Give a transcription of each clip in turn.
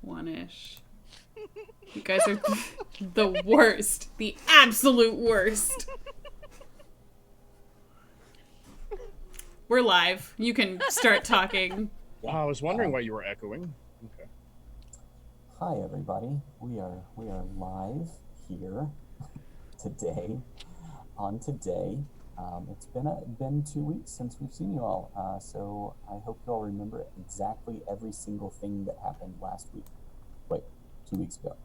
One-ish. You guys are the worst. The absolute worst. We're live. You can start talking. I was wondering why you were echoing. Okay. Hi everybody. We are live here today. It's been 2 weeks since we've seen you all. So I hope you all remember exactly every single thing that happened last week. Wait, 2 weeks ago.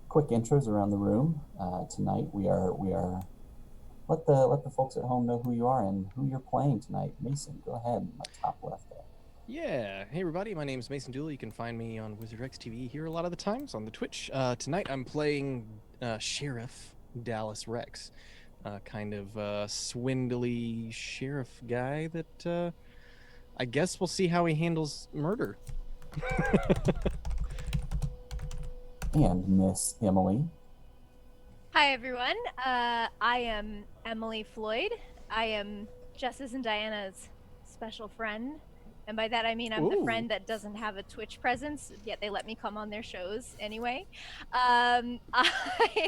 Quick intros around the room. Tonight we are let the folks at home know who you are and who you're playing tonight. Mason, go ahead. My top left there. Yeah. Hey, everybody. My name is Mason Dooley. You can find me on Wizard X TV here a lot of the times on the Twitch. Tonight, I'm playing Sheriff Dallas Rex, kind of swindly sheriff guy that I guess we'll see how he handles murder. And Miss Emily. Hi, everyone. I am Emily Floyd. I am Jess's and Diana's special friend. And by that, I mean I'm the friend that doesn't have a Twitch presence, yet they let me come on their shows anyway. I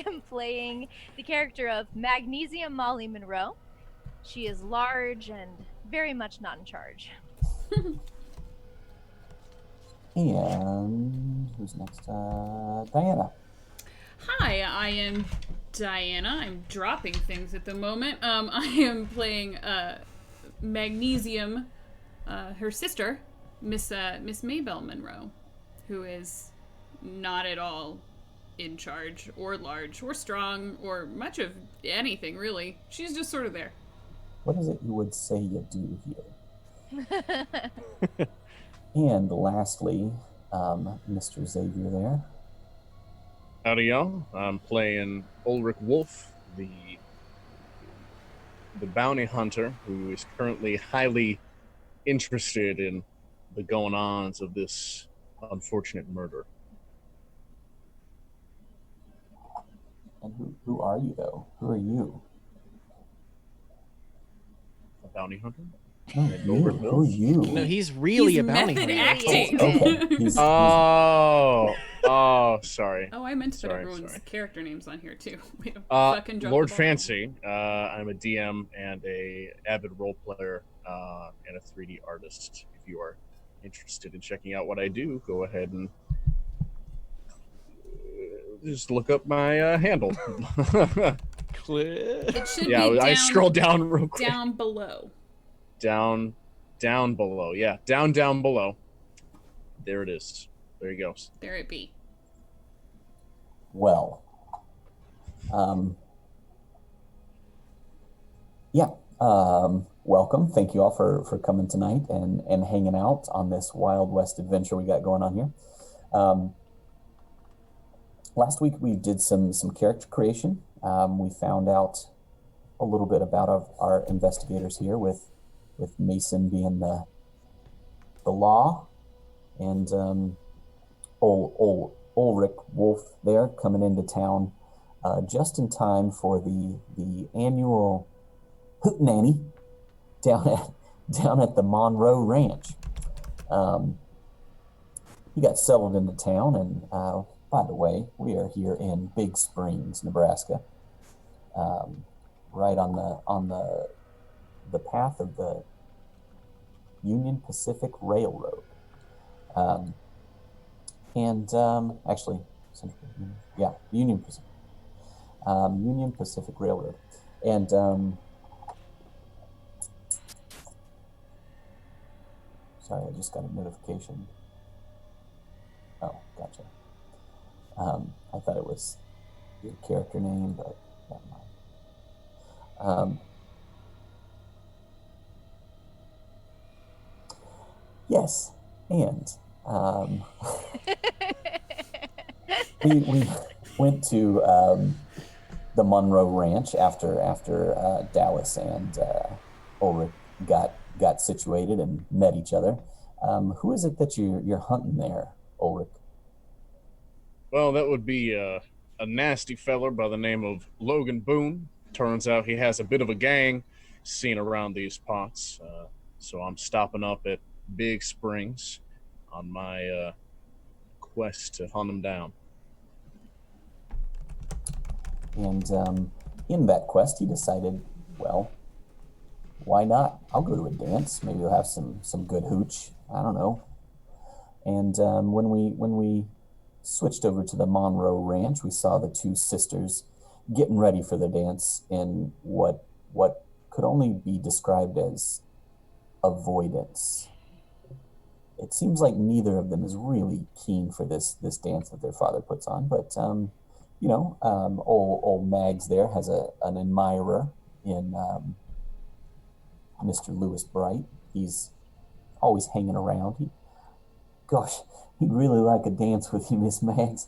am playing the character of Magnesium Molly Monroe. She is large and very much not in charge. And who's next? Diana. Hi, I am Diana. I'm dropping things at the moment. I am playing Magnesium, her sister, Miss Maybelle Monroe, who is not at all in charge or large or strong or much of anything, really. She's just sort of there. What is it you would say you do here? And lastly, Mr. Xavier there. Howdy, y'all. I'm playing Ulrich Wolf, the bounty hunter who is currently highly interested in the going-ons of this unfortunate murder. And who are you, though? Who are you? A bounty hunter? No, who are you? No, he's really He's a bounty method hunter. acting. Okay. He's Sorry. Oh, I meant to put Sorry, everyone's sorry. character names on here too. We don't fucking drop Lord the ball. Fancy. I'm a DM and a avid role player and a 3D artist. If you are interested in checking out what I do, go ahead and just look up my handle. It should Yeah, be I scroll down real quick. down below. Down below. Yeah, down below. There it is. There he goes. There it be. Well, welcome. Thank you all for coming tonight and hanging out on this Wild West adventure we got going on here. Last week we did some character creation. We found out a little bit about our investigators here with Mason being the law and Ulrich Wolf there coming into town just in time for the annual hootenanny down at the Monroe Ranch. He got settled into town, and by the way, we are here in Big Springs, Nebraska, right on the path of the Union Pacific Railroad. Actually, yeah, Union Pacific Railroad. And sorry, I just got a notification. Oh, gotcha. I thought it was your character name, but never mind. Yes, and we went to the Monroe Ranch after Dallas and Ulrich got situated and met each other. Who is it that you're hunting there, Ulrich? Well, that would be a nasty feller by the name of Logan Boone. Turns out he has a bit of a gang seen around these parts. So I'm stopping up at Big Springs on my quest to hunt him down. And in that quest, he decided, well, why not? I'll go to a dance. Maybe we'll have some good hooch. I don't know. And when we switched over to the Monroe Ranch, we saw the two sisters getting ready for the dance in what could only be described as avoidance. It seems like neither of them is really keen for this dance that their father puts on, but old Mags there has an admirer in Mr. Lewis Bright. He's always hanging around. He'd really like a dance with you, Miss Mags.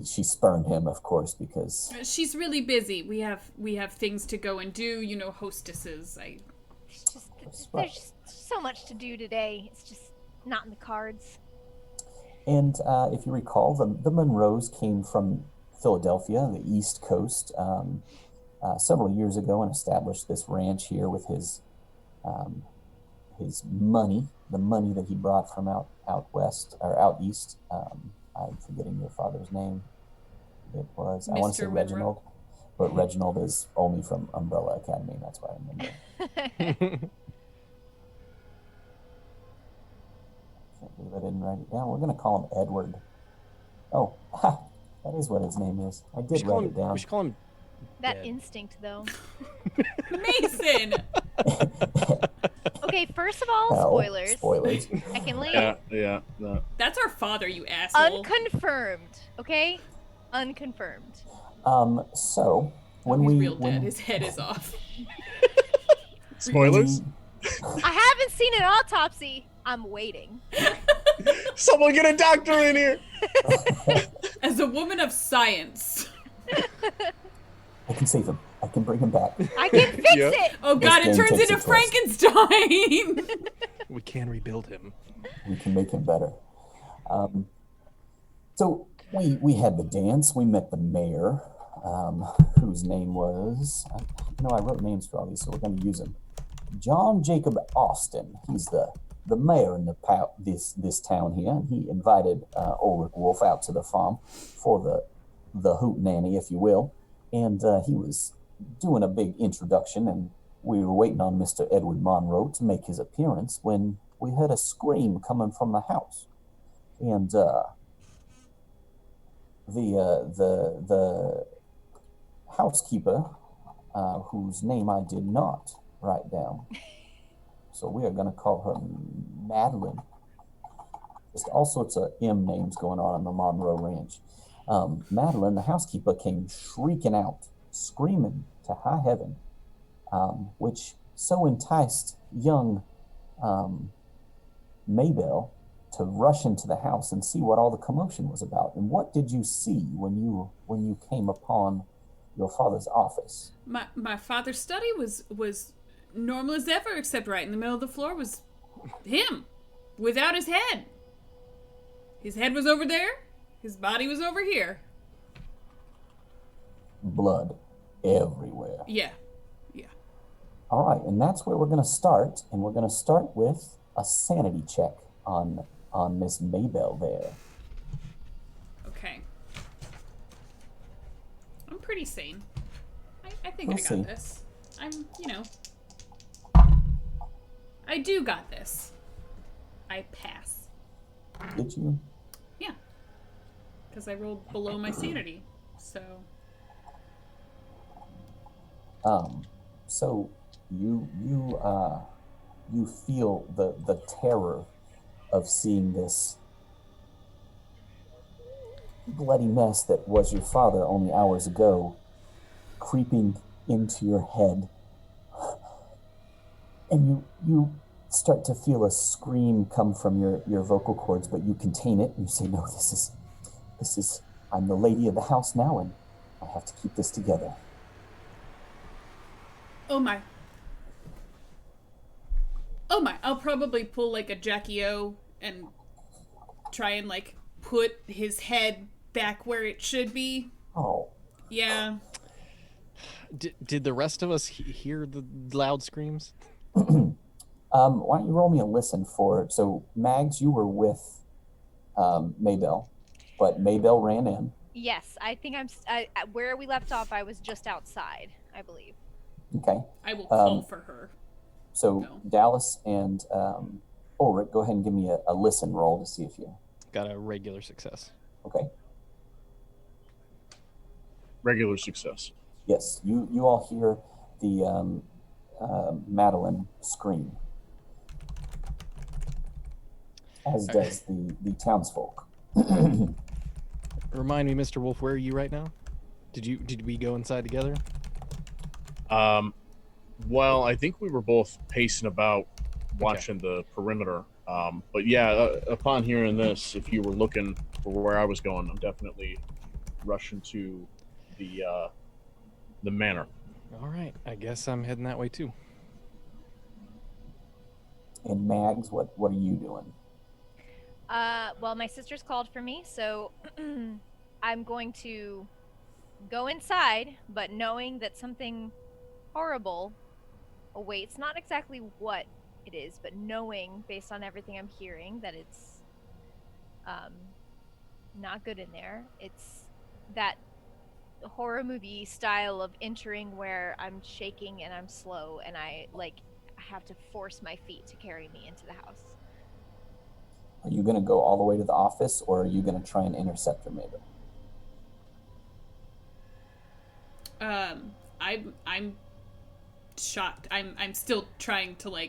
She spurned him, of course, because she's really busy. We have things to go and do. Hostesses. There's just so much to do today. It's just not in the cards. And if you recall, the Monroes came from Philadelphia, the East Coast, several years ago, and established this ranch here with his money, the money that he brought from out west or out east. I'm forgetting your father's name. It was Mr. I want to say Monroe. Reginald, but Reginald is only from Umbrella Academy. That's why I remember. Can't believe I didn't write it down. We're going to call him Edward. Oh, that is what his name is. I did write it down. We should call him That Dead. instinct, though. Mason. Okay, first of all, Hell, spoilers. Spoilers. Secondly, Yeah. No. That's our father, you asshole. unconfirmed. Okay, unconfirmed. So when He's we real when, dead. His head is off. Spoilers? I haven't seen an autopsy. I'm waiting. Someone get a doctor in here. As a woman of science. I can save him. I can bring him back. I can fix Yep. it. Oh god, This it game turns takes into a twist. Frankenstein. We can rebuild him. We can make him better. So we had the dance. We met the mayor, whose name was, I wrote names for all these, so we're going to use him. John Jacob Austin. He's the mayor in this town here, and he invited Ulrich Wolf out to the farm for the hootenanny, if you will. And he was doing a big introduction, and we were waiting on Mr. Edward Monroe to make his appearance when we heard a scream coming from the house. And the housekeeper, whose name I did not write down, so we are going to call her Madeline. Just all sorts of M names going on the Monroe Ranch. Madeline, the housekeeper, came shrieking out, screaming to high heaven, which so enticed young Maybelle to rush into the house and see what all the commotion was about. And what did you see when you came upon your father's office? My father's study was normal as ever, except right in the middle of the floor was him, without his head. His head was over there, his body was over here. Blood everywhere. Yeah. All right, and that's where we're going to start, and we're going to start with a sanity check on Miss Maybelle there. Okay. I'm pretty sane. I think We'll I got see. this. I do got this. I pass. Did you? Yeah. Because I rolled below my sanity. So. So you feel the terror of seeing this bloody mess that was your father only hours ago creeping into your head, and you start to feel a scream come from your vocal cords, but you contain it and you say, no, this is I'm the lady of the house now, and I have to keep this together. Oh my. I'll probably pull like a Jackie O and try and like put his head back where it should be. Oh, Yeah. Did the rest of us hear the loud screams? Why don't you roll me a listen for? So Mags, you were with Maybell, but Maybell ran in. Yes, I think where we left off. I was just outside, I believe. Okay. I will call for her. So No. Dallas and Ulrich, go ahead and give me a listen roll to see if you. Got a regular success. Okay. Regular success. Yes, you all hear the Madeline scream, as does the townsfolk. Remind me, Mr. Wolf, where are you right now? Did we go inside together? Well, I think we were both pacing about, watching the perimeter. But yeah, upon hearing this, if you were looking for where I was going, I'm definitely rushing to the manor. All right, I guess I'm heading that way too. And Mags, what are you doing? Well, my sister's called for me, so I'm going to go inside, but knowing that something horrible awaits. Not exactly what it is, but knowing based on everything I'm hearing that it's not good in there. It's that horror movie style of entering where I'm shaking and I'm slow and I have to force my feet to carry me into the house. Are you going to go all the way to the office, or are you going to try and intercept her, maybe? I'm shocked. I'm still trying to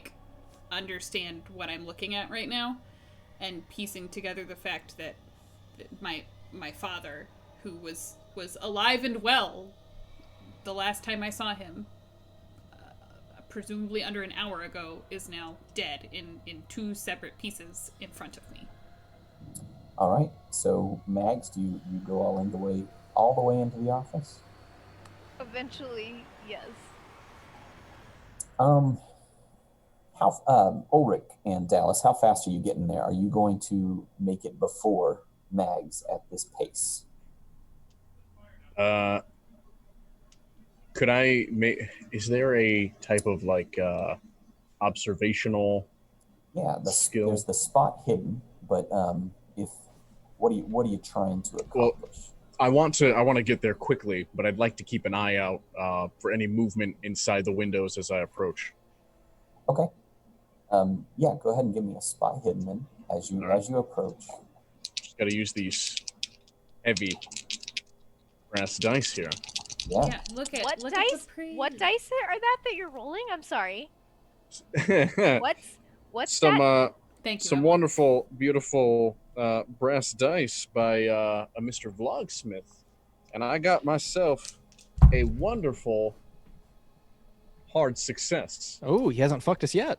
understand what I'm looking at right now, and piecing together the fact that my father, who was alive and well the last time I saw him, presumably under an hour ago, is now dead in two separate pieces in front of me. All right. So Mags, do you go all the way into the office? Eventually, yes. Ulrich and Dallas, how fast are you getting there? Are you going to make it before Mags at this pace? Could I make? Is there a type of observational? Yeah, skill? There's the spot hidden, but what are you trying to accomplish? I want to get there quickly, but I'd like to keep an eye out for any movement inside the windows as I approach. Okay. Yeah, go ahead and give me a spot hidden then as you approach. Just got to use these heavy brass dice here. Yeah, look at What look dice? At the pre- What dice are that you're rolling? I'm sorry. What's some that? Thank you. some Emma. wonderful, beautiful brass dice by a Mr. Vlogsmith, and I got myself a wonderful hard success. Oh, he hasn't fucked us yet.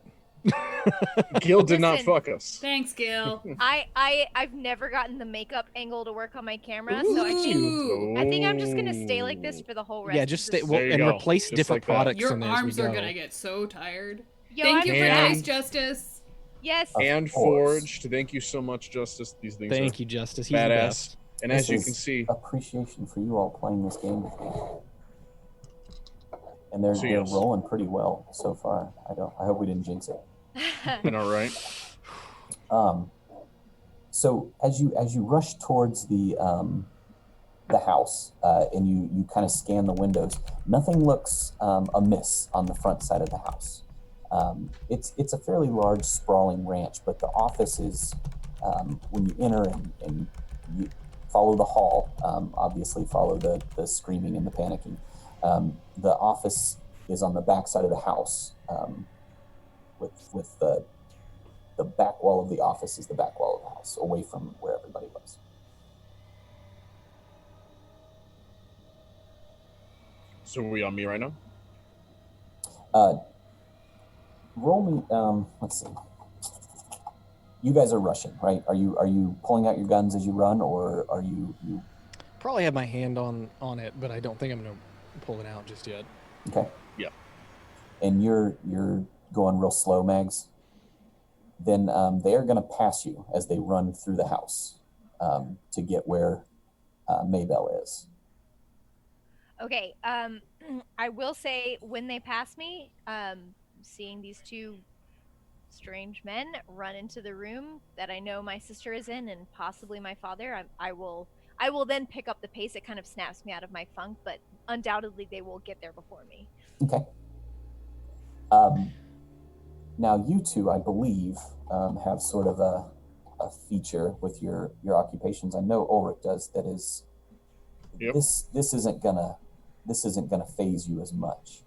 Gil did not Listen. fuck us. Thanks, Gil. I've never gotten the makeup angle to work on my camera, so I think I'm just gonna stay like this for the whole rest. Yeah, of just this stay well, There you and go. replace Just different like that. products Your in there as we arms are go. gonna get so tired. Yo, Thank I'm you for And- dice, Justice. Yes. And course. forged. Thank you so much, Justice. These things Thank are you, Justice. He's the badass. best. And This as you is can see, appreciation for you all playing this game with me. And they're So yes. rolling pretty well so far. I hope we didn't jinx it. been all right. So as you rush towards the house and you kind of scan the windows, nothing looks amiss on the front side of the house. It's a fairly large, sprawling ranch, but the office is when you enter and you follow the hall, obviously follow the screaming and the panicking. The office is on the back side of the house, with the back wall of the office is the back wall of the house, away from where everybody was. So are we on me right now? Roll me. Let's see. You guys are rushing, right? Are you pulling out your guns as you run, or are you? Probably have my hand on it, but I don't think I'm gonna pull it out just yet. Okay. Yeah. And you're going real slow, Mags. Then they are going to pass you as they run through the house to get where Maybell is. Okay. I will say when they pass me, seeing these two strange men run into the room that I know my sister is in, and possibly my father, I will then pick up the pace. It kind of snaps me out of my funk, but undoubtedly they will get there before me. Okay. Now you two, I believe, have sort of a feature with your occupations. I know Ulrich does. That is, Yep. this isn't gonna phase you as much.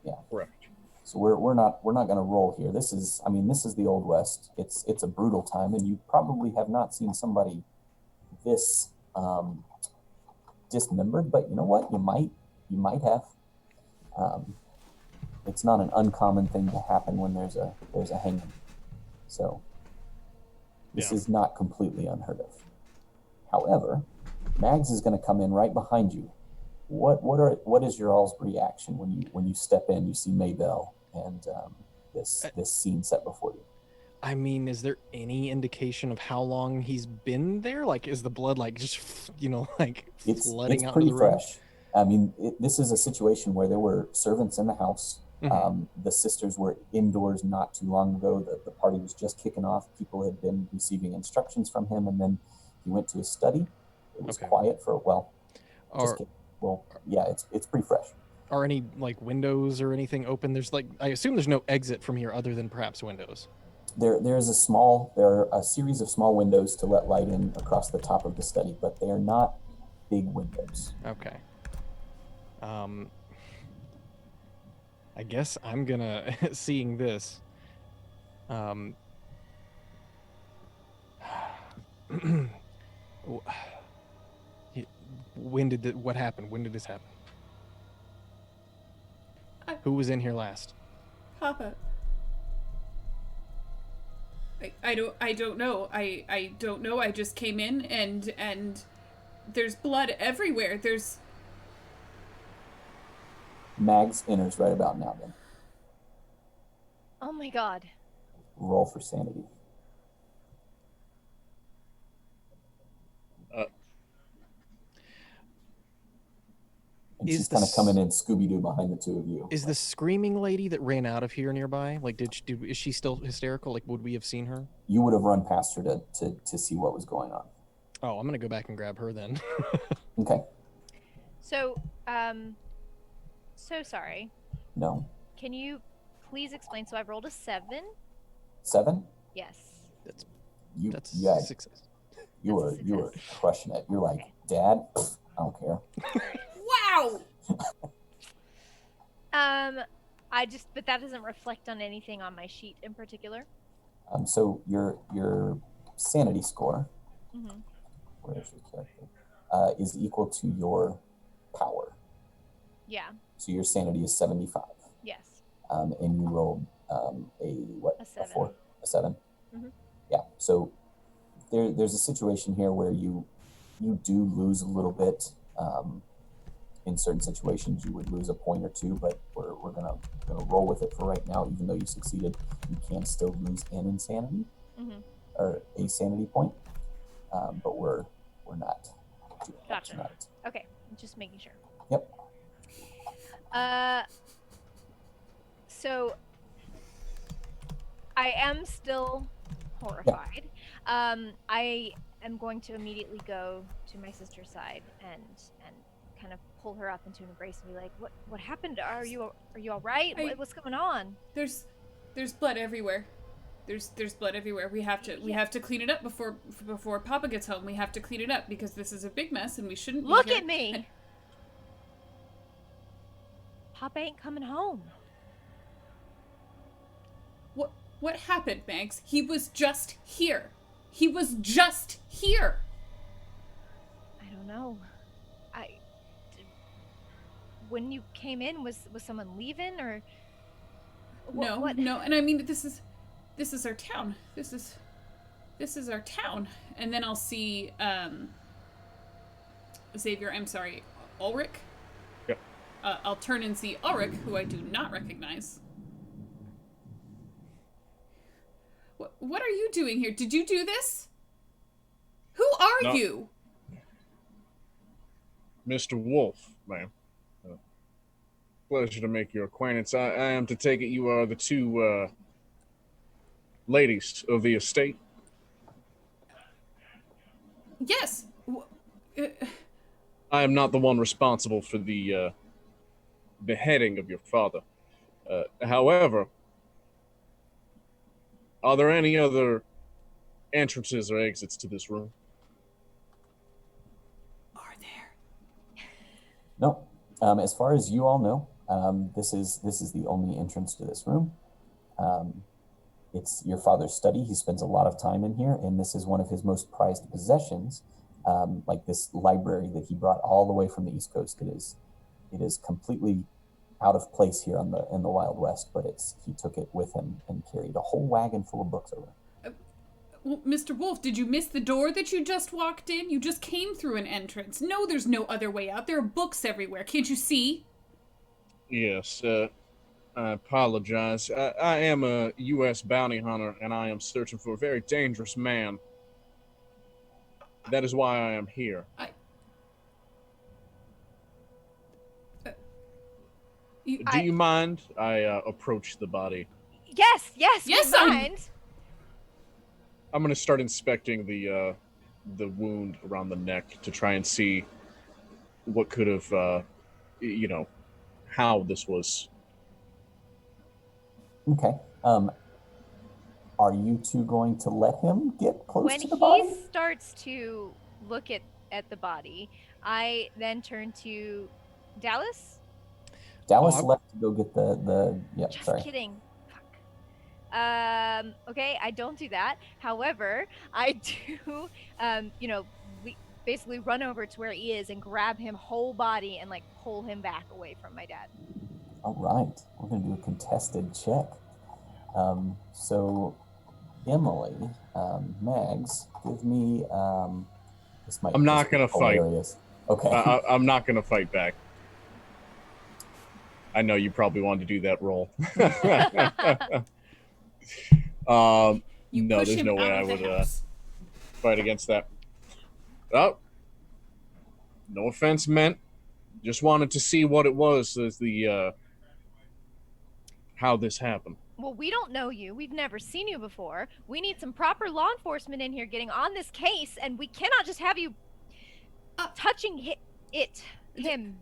Yeah. Correct. So we're not gonna roll here. This is the Old West. It's a brutal time, and you probably have not seen somebody this dismembered. But you know what? You might have. It's not an uncommon thing to happen when there's a hanging. So this is not completely unheard of. However, Mags is going to come in right behind you. What is your all's reaction when you step in, you see Maybell and this scene set before you? I mean, is there any indication of how long he's been there? Like, is the blood like just like flooding it's out pretty into the room? fresh. I mean, this is a situation where there were servants in the house. Mhm. The sisters were indoors not too long ago. The party was just kicking off. People had been receiving instructions from him, and then he went to his study. It was Okay. quiet for Are it's pretty fresh. are any like windows or anything open? There's like, I assume there's no exit from here other than perhaps windows. There are a series of small windows to let light in across the top of the study, but they are not big windows. Okay. I guess I'm gonna seeing this. What happened? When did this happen? Who was in here last? Papa. I don't know. I don't know. I just came in and there's blood everywhere. There's Mags enters right about now. Then Oh my god. roll for sanity. And Is she's the kind of coming in Scooby-Doo behind the two of you. Is the screaming lady that ran out of here nearby? Like, is she still hysterical? Like, would we have seen her? You would have run past her to see what was going on. Oh, I'm gonna go back and grab her then. Okay. So, so sorry. No. Can you please explain? So I've rolled a 7. 7? Yes. That's Yeah, success. you were crushing it. You're like, Dad, pff, I don't care. wow. But that doesn't reflect on anything on my sheet in particular. So your sanity score, Mm-hmm. where is your character, is equal to your power. Yeah. So your sanity is 75. Yes. And you rolled A 7. 4, a 7. Mhm. Yeah. So there's a situation here where you do lose a little bit. In certain situations, you would lose a point or two, but we're gonna roll with it for right now. Even though you succeeded, you can still lose an insanity Mm-hmm. or a sanity point. But we're not doing that Gotcha. tonight. Okay. Just making sure. Yep. So I am still horrified. I am going to immediately go to my sister's side and kind of pull her up into an embrace and be like, "What happened? Are you all right? What's going on?" There's blood everywhere. There's blood everywhere. We have to clean it up before Papa gets home. We have to clean it up because this is a big mess and we shouldn't Look be here. at me. Papa ain't coming home. What happened, Mags? He was just here. He was just here. I don't know. When you came in, was someone leaving or No. And I mean, this is our town. This is our town. And then I'll see Xavier. I'm sorry, Ulrich. Yep. I'll turn and see Ulrich, who I do not recognize. What are you doing here? Did you do this? Who are No. you? Mr. Wolf, ma'am. Pleasure to make your acquaintance. I am to take it you are the two ladies of the estate. Yes. I am not the one responsible for the beheading of your father. However, are there any other entrances or exits to this room? Are there? No. As far as you all know, this is the only entrance to this room. It's your father's study. He spends a lot of time in here, and this is one of his most prized possessions. Like this library that he brought all the way from the East Coast. It is completely out of place here in the Wild West, but he took it with him and carried a whole wagon full of books over. Well, Mr. Wolf, did you miss the door that you just walked in? You just came through an entrance. No, there's no other way out. There are books everywhere. Can't you see? Yes, I apologize. I am a U.S. bounty hunter, and I am searching for a very dangerous man. That is why I am here. Do you mind? I approach the body. Yes, we mind. I'm gonna start inspecting the wound around the neck to try and see what could have, how this was. Okay. Are you two going to let him get close When to the body? he starts to look at the body, I then turn to Dallas. Dallas left to go get the Just sorry. kidding. Fuck. Okay, I don't do that. However, I do, basically run over to where he is and grab him whole body and like pull him back away from my dad. All right, we're going to do a contested check. So, Emily, Mags, give me. This might. I'm not going to fight. Okay. I'm not going to fight back. I know you probably wanted to do that roll. No, there's no way I would fight against that. Oh, no offense meant. Just wanted to see what it was as how this happened. Well, we don't know you. We've never seen you before. We need some proper law enforcement in here getting on this case, and we cannot just have you touching him.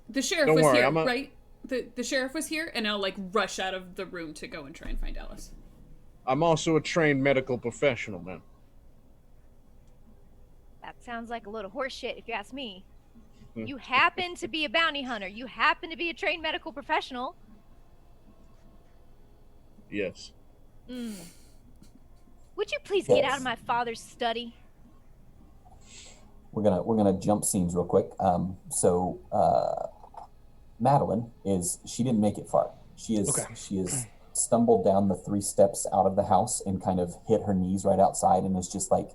The sheriff was here, right? The sheriff was here, and I'll like rush out of the room to go and try and find Alice. I'm also a trained medical professional, man. That sounds like a load of horse shit, if you ask me. You happen to be a bounty hunter. You happen to be a trained medical professional. Yes. Would you please get out of my father's study? We're gonna jump scenes real quick. So Madeline she didn't make it far. She is stumbled down the 3 steps out of the house and kind of hit her knees right outside and is just like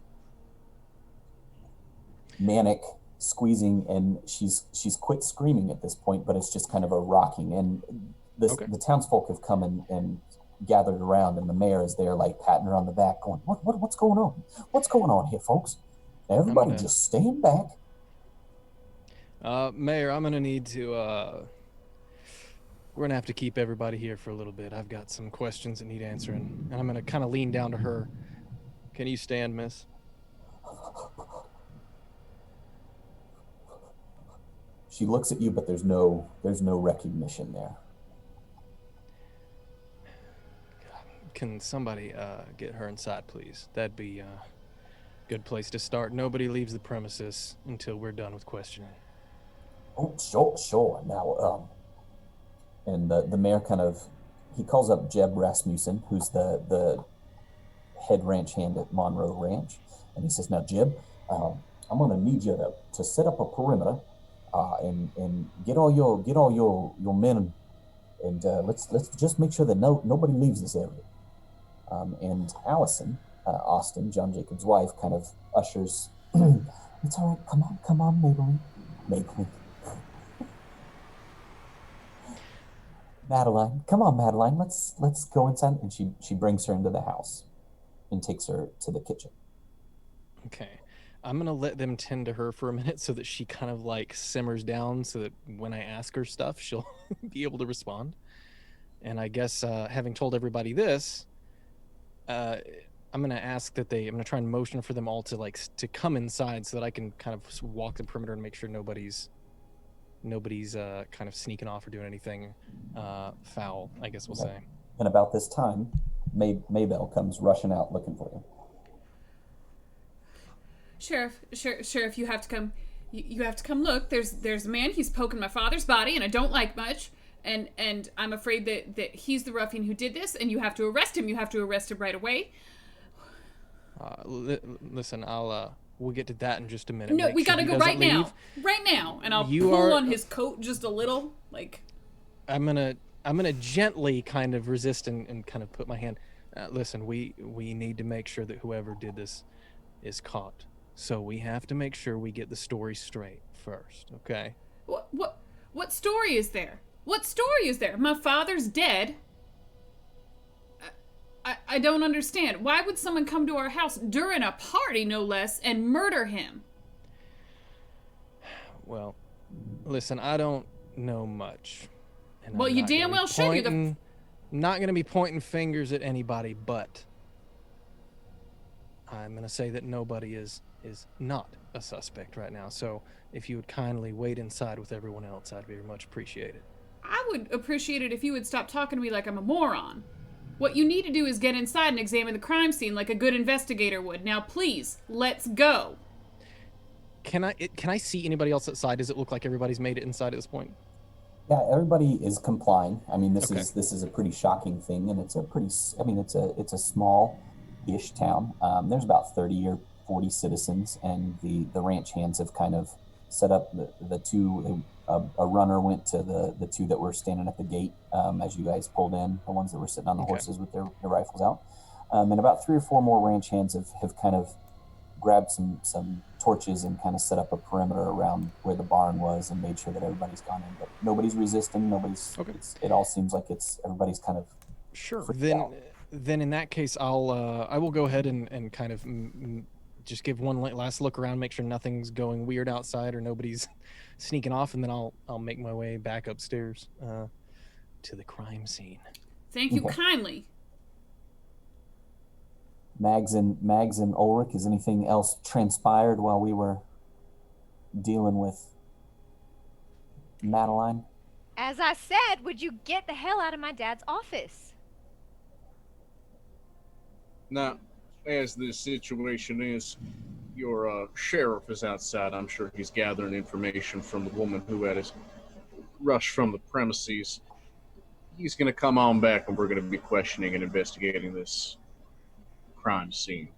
manic squeezing, and she's quit screaming at this point, but it's just kind of a rocking, and the townsfolk have come and gathered around, and the mayor is there like patting her on the back going, what's going on? What's going on here, folks? Everybody just stand back. Mayor, I'm gonna need to we're gonna have to keep everybody here for a little bit. I've got some questions that need answering, and I'm gonna kind of lean down to her. Can you stand, miss? She looks at you, but there's no recognition there. Can somebody get her inside, please? That'd be a good place to start. Nobody leaves the premises until we're done with questioning. Oh, sure. Now, and the mayor he calls up Jeb Rasmussen, who's the head ranch hand at Monroe Ranch, and he says, "Now, Jeb, I'm gonna need you to set up a perimeter, and get all your men, and let's just make sure that nobody leaves this area." And Allison, Austin, John Jacob's wife, kind of ushers. It's all right. Come on, Maybelline. Madeline, come on, Madeline. Let's go inside. And she brings her into the house and takes her to the kitchen. Okay, I'm gonna let them tend to her for a minute so that she kind of like simmers down, so that when I ask her stuff, she'll be able to respond. And I guess having told everybody this, I'm gonna ask that I'm gonna try and motion for them all to to come inside so that I can kind of walk the perimeter and make sure nobody's kind of sneaking off or doing anything foul, I guess we'll say. And about this time, Maybelle comes rushing out looking for you. Sheriff, you have to come. You have to come look. There's a man. He's poking my father's body, and I don't like much. And I'm afraid that he's the ruffian who did this, and you have to arrest him. You have to arrest him right away. Listen, we'll get to that in just a minute. No, we gotta go right now. Right now, and I'll pull on his coat just a little, like. I'm gonna gently kind of resist and kind of put my hand. Listen, we need to make sure that whoever did this is caught. So we have to make sure we get the story straight first, okay? What story is there? What story is there? My father's dead. I don't understand. Why would someone come to our house during a party, no less, and murder him? Well, listen, I don't know much. And well, you damn well should. I'm not going to be pointing fingers at anybody, but I'm going to say that nobody is not a suspect right now. So if you would kindly wait inside with everyone else, I'd very much appreciate it. I would appreciate it if you would stop talking to me like I'm a moron. What you need to do is get inside and examine the crime scene like a good investigator would. Now, please, let's go. Can I see anybody else outside? Does it look like everybody's made it inside at this point? Yeah, everybody is complying. I mean, this is a pretty shocking thing, and it's a it's a small-ish town. There's about 30 or 40 citizens, and the ranch hands have kind of set up the two. A runner went to the two that were standing at the gate as you guys pulled in, the ones that were sitting on the horses with their rifles out. And about 3 or 4 more ranch hands have kind of grabbed some torches and kind of set up a perimeter around where the barn was and made sure that everybody's gone in. But nobody's resisting. It all seems like everybody's kind of sure. Then in that case, I will go ahead and kind of just give one last look around, make sure nothing's going weird outside or nobody's sneaking off, and then I'll make my way back upstairs to the crime scene. Thank you kindly. Mags and Ulrich, has anything else transpired while we were dealing with Madeline? As I said, would you get the hell out of my dad's office? Now, as this situation is, your sheriff is outside. I'm sure he's gathering information from the woman who had us rushed from the premises. He's going to come on back, and we're going to be questioning and investigating this crime scene.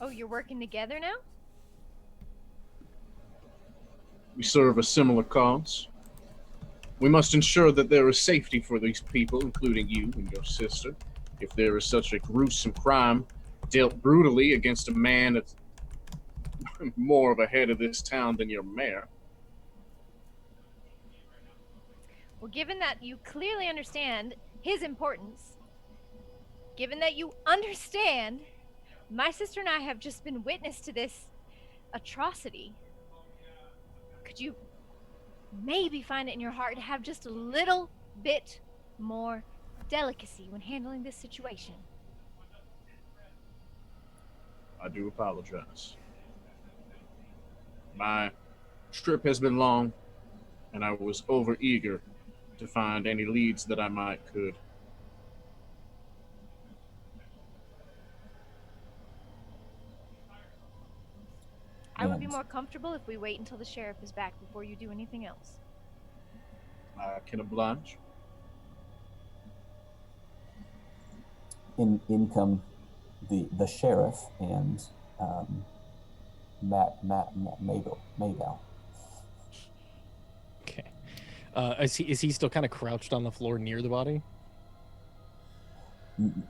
Oh, you're working together now? We serve a similar cause. We must ensure that there is safety for these people, including you and your sister. If there is such a gruesome crime dealt brutally against a man that's more of a head of this town than your mayor. Well, given that you clearly understand his importance, given that you understand my sister and I have just been witness to this atrocity, could you maybe find it in your heart to have just a little bit more delicacy when handling this situation? I do apologize. My trip has been long, and I was overeager to find any leads that I could. I would be more comfortable if we wait until the sheriff is back before you do anything else. I can oblige. In come the sheriff and Maybelle. Okay. Is he still kind of crouched on the floor near the body?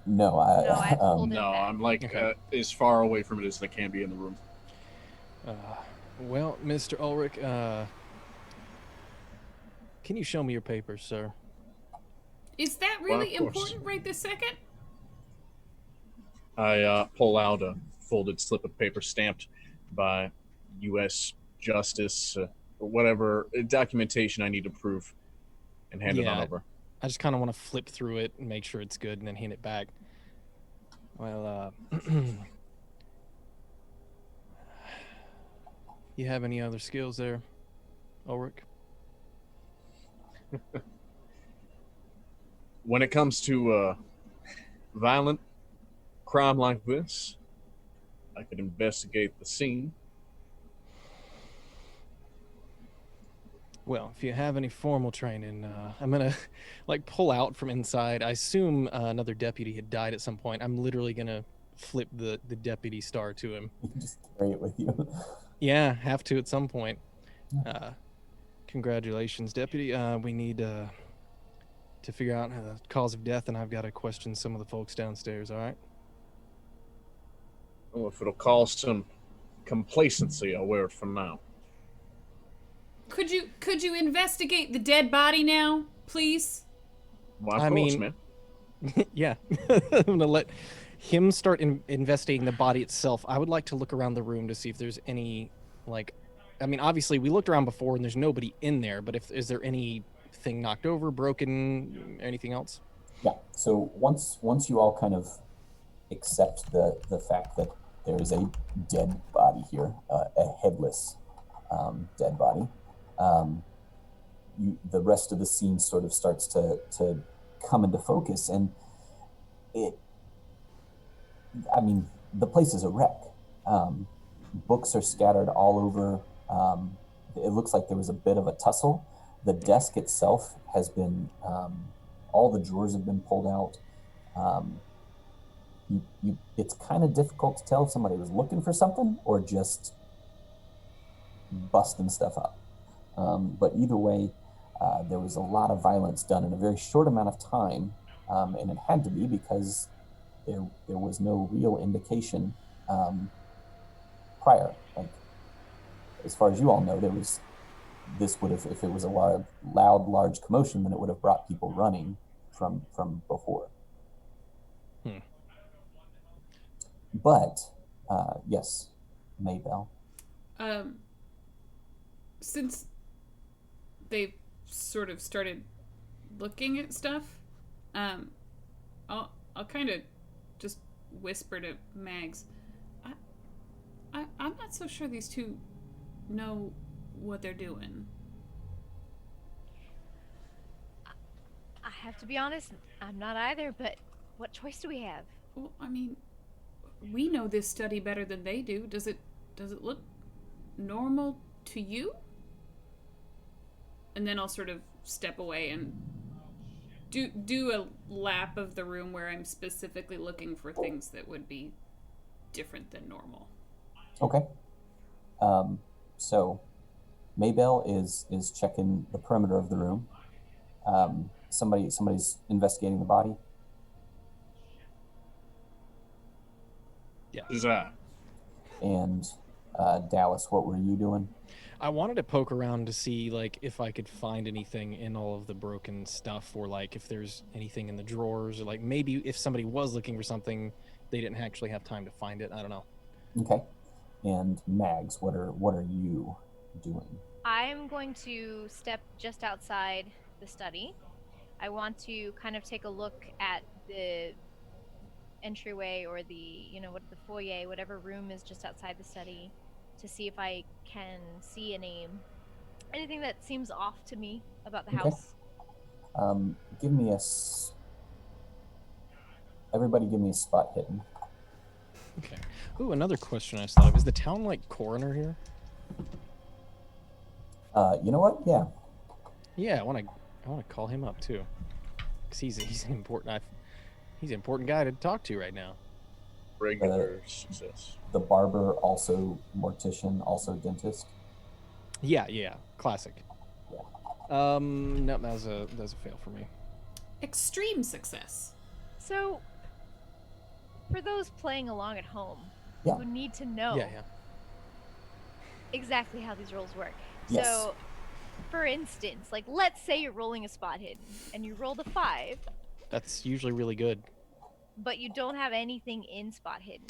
No, I'm like as far away from it as I can be in the room. Well, Mr. Ulrich, can you show me your papers, sir? Is that really important right this second? I pull out a folded slip of paper stamped by U.S. Justice, or whatever documentation I need to prove, and hand it on over. I just kind of want to flip through it and make sure it's good, and then hand it back. Well, you have any other skills there, Ulrich? When it comes to violent crime like this, I could investigate the scene. Well, if you have any formal training, I'm gonna like pull out from inside. I assume another deputy had died at some point. I'm literally gonna flip the deputy star to him. You can just carry it with you. Yeah, have to at some point. Congratulations, deputy. We need to figure out the cause of death, and I've got to question some of the folks downstairs. All right. Well, if it'll cause some complacency, I'll wear it for now. Could you investigate the dead body now, please? Well, of I course, mean- man. Yeah, I'm gonna let him start investigating the body itself. I would like to look around the room to see if there's any, like, I mean, obviously we looked around before and there's nobody in there, but is there anything knocked over, broken, anything else? Yeah. So once you all kind of accept the fact that there is a dead body here, a headless dead body, the rest of the scene sort of starts to come into focus, and the place is a wreck. Books are scattered all over. It looks like there was a bit of a tussle. The desk itself has been, all the drawers have been pulled out. It's kind of difficult to tell if somebody was looking for something or just busting stuff up. But either way, there was a lot of violence done in a very short amount of time, and it had to be because there was no real indication prior. Like, as far as you all know, this would have, if it was a large commotion, then it would have brought people running from before. But yes, Maybell. Since they've sort of started looking at stuff, I'll kind of just whisper to Mags. I'm not so sure these two know what they're doing. I have to be honest, I'm not either, but what choice do we have? Well, I mean, we know this study better than they do. Does it look normal to you? And then I'll sort of step away and do a lap of the room where I'm specifically looking for things that would be different than normal. Okay. So Maybell is checking the perimeter of the room. Somebody's investigating the body. Yeah. Is that? And Dallas, what were you doing? I wanted to poke around to see, like, if I could find anything in all of the broken stuff, or like if there's anything in the drawers, or like maybe if somebody was looking for something, they didn't actually have time to find it. I don't know. Okay. And Mags, what are you doing? I'm going to step just outside the study. I want to kind of take a look at the entryway or the the foyer, whatever room is just outside the study, to see if I can see anything that seems off to me about the Okay. house. Give me everybody give me a spot hidden. Okay. Ooh, another question I just thought of. Is the town like coroner here? You know what? Yeah. Yeah, I want to call him up too, because he's an important guy to talk to right now. Regular success. The barber, also mortician, also dentist. Yeah, classic. Yeah. No, that was a fail for me. Extreme success. So, for those playing along at home Yeah. who need to know Yeah. exactly how these rolls work. Yes. So, for instance, like, let's say you're rolling a spot hidden and you rolled a 5, That's usually really good. but you don't have anything in spot hidden.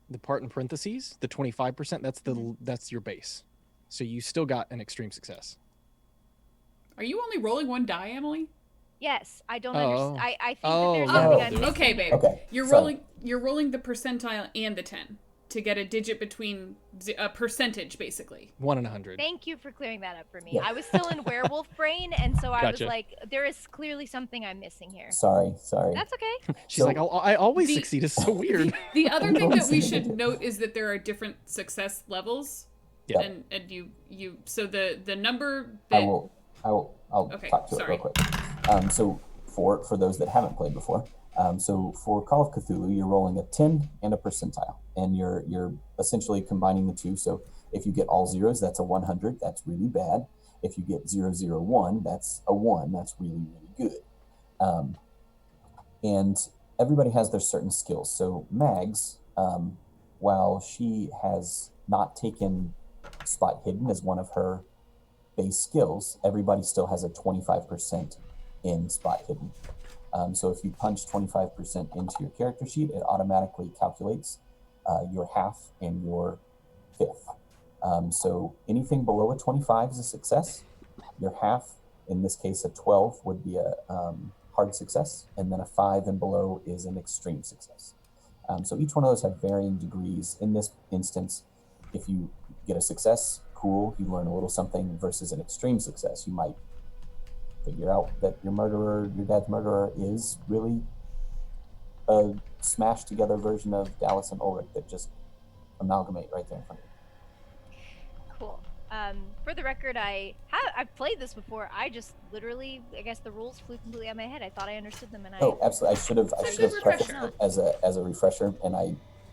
The part in parentheses, the 25%, that's your base. So you still got an extreme success. Are you only rolling one die, Emily? Yes, I don't Oh. understand. I think Oh, that there's yeah, something that'll I'm do it. missing. Okay, babe. Okay. You're sorry. rolling the percentile and the 10 to get a digit between a percentage, basically. 1 in 100. Thank you for clearing that up for me. Yeah. I was still in werewolf brain, and so I was Gotcha. like, there is clearly something I'm missing here. Sorry. That's okay. She's So- like, I always The- succeed. It's so weird. The other thing that we Always should digit. note is that there are different success levels. Yeah. And you so the number I that will. I'll Okay, talk to sorry. it real quick. So for those that haven't played before, so for Call of Cthulhu, you're rolling a 10 and a percentile, and you're essentially combining the two. So if you get all zeros, that's a 100. That's really bad. If you get 001, that's a 1. That's really good. And everybody has their certain skills. So Mags, while she has not taken Spot Hidden as one of her base skills, everybody still has a 25% in Spot Hidden. So if you punch 25% into your character sheet, it automatically calculates your half and your fifth. So anything below a 25 is a success. Your half, in this case, a 12 would be a hard success, and then a 5 and below is an extreme success. So each one of those have varying degrees. In this instance, if you get a success, cool, you learn a little something, versus an extreme success, you might figure out that your dad's murderer is really a smashed together version of Dallas and Ulrich that just amalgamate right there in front of you. Cool. For the record, I've played this before. I just literally, I guess the rules flew completely out of my head. I thought I understood them, and Oh, absolutely. I should have good prefaced refresher. it as a refresher, and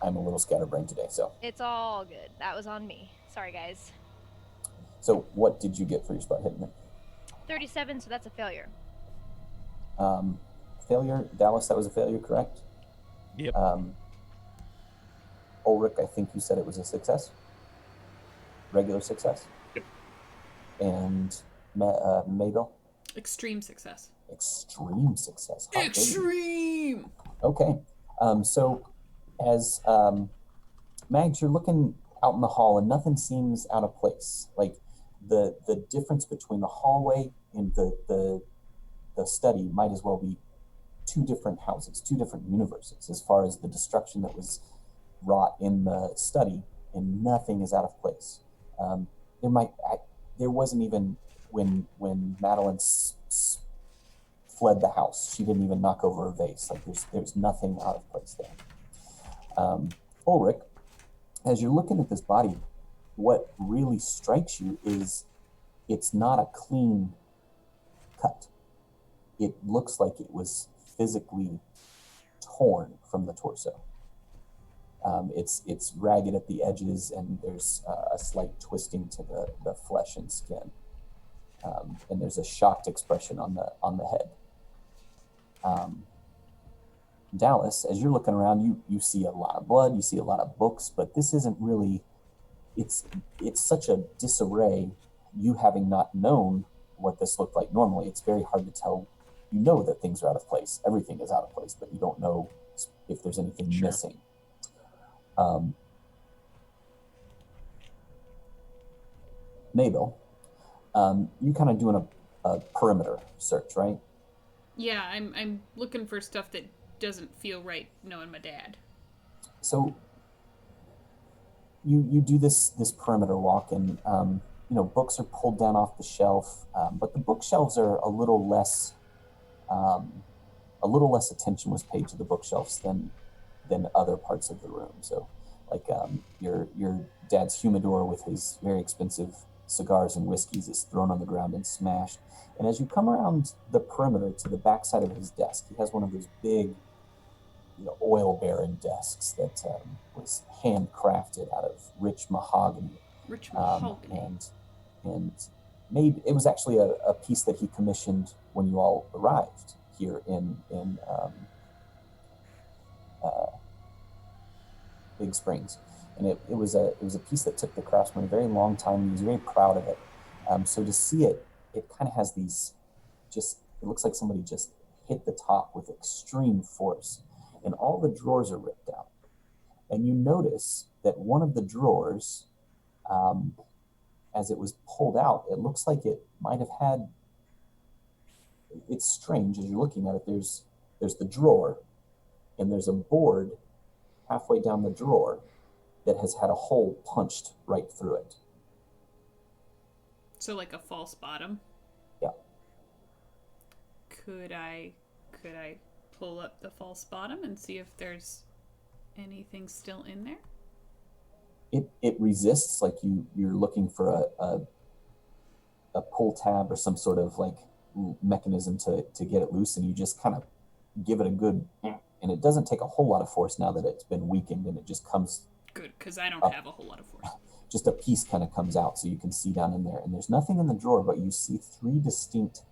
I'm a little scatterbrained today. So it's all good. That was on me. Sorry, guys. so what did you get for your Spot Hidden? 37, so that's a failure. Failure, Dallas. That was a failure, correct? Yep. Ulrich, I think you said it was a success. Regular success. Yep. And Mabel, extreme success. extreme success. Hot diggity. Extreme. Okay. So as Mags, you're looking out in the hall and nothing seems out of place. Like the difference between the hallway and the study might as well be two different houses, two different universes, as far as the destruction that was wrought in the study, and nothing is out of place. There wasn't even when Madeline fled the house, she didn't even knock over a vase. Like there's nothing out of place there. Ulrich, as you're looking at this body, what really strikes you is it's not a clean cut. It looks like it was physically torn from the torso. It's ragged at the edges, and there's a slight twisting to the flesh and skin. And there's a shocked expression on the head. Dallas, as you're looking around, you see a lot of blood, you see a lot of books, but this isn't really. It's such a disarray. You having not known what this looked like normally, it's very hard to tell. You know that things are out of place. Everything is out of place, but you don't know if there's anything missing. Mabel, you kind of doing a perimeter search, right? Yeah, I'm looking for stuff that doesn't feel right knowing my dad. So you do this perimeter walk, and books are pulled down off the shelf, but the bookshelves are a little less attention was paid to the bookshelves than other parts of the room. So like your dad's humidor with his very expensive cigars and whiskeys is thrown on the ground and smashed. And as you come around the perimeter to the backside of his desk, he has one of those big oil baron desks that was handcrafted out of rich mahogany. Rich mahogany. And made, it was actually a piece that he commissioned when you all arrived here in Big Springs, and it was a piece that took the craftsman a very long time. He was very proud of it. So to see it kind of has these, it looks like somebody just hit the top with extreme force, and all the drawers are ripped out. And you notice that one of the drawers, as it was pulled out, it looks like it might have had it's strange as you're looking at it. There's the drawer, and there's a board halfway down the drawer that has had a hole punched right through it. So like a false bottom. Yeah. Could I pull up the false bottom and see if there's anything still in there? It resists, like you're looking for a pull tab or some sort of like mechanism to get it loose, and you just kind of give it a good, and it doesn't take a whole lot of force now that it's been weakened, and it just comes. Good, because I don't have a whole lot of force. Just a piece kind of comes out, so you can see down in there, and there's nothing in the drawer, but you see 3 distinct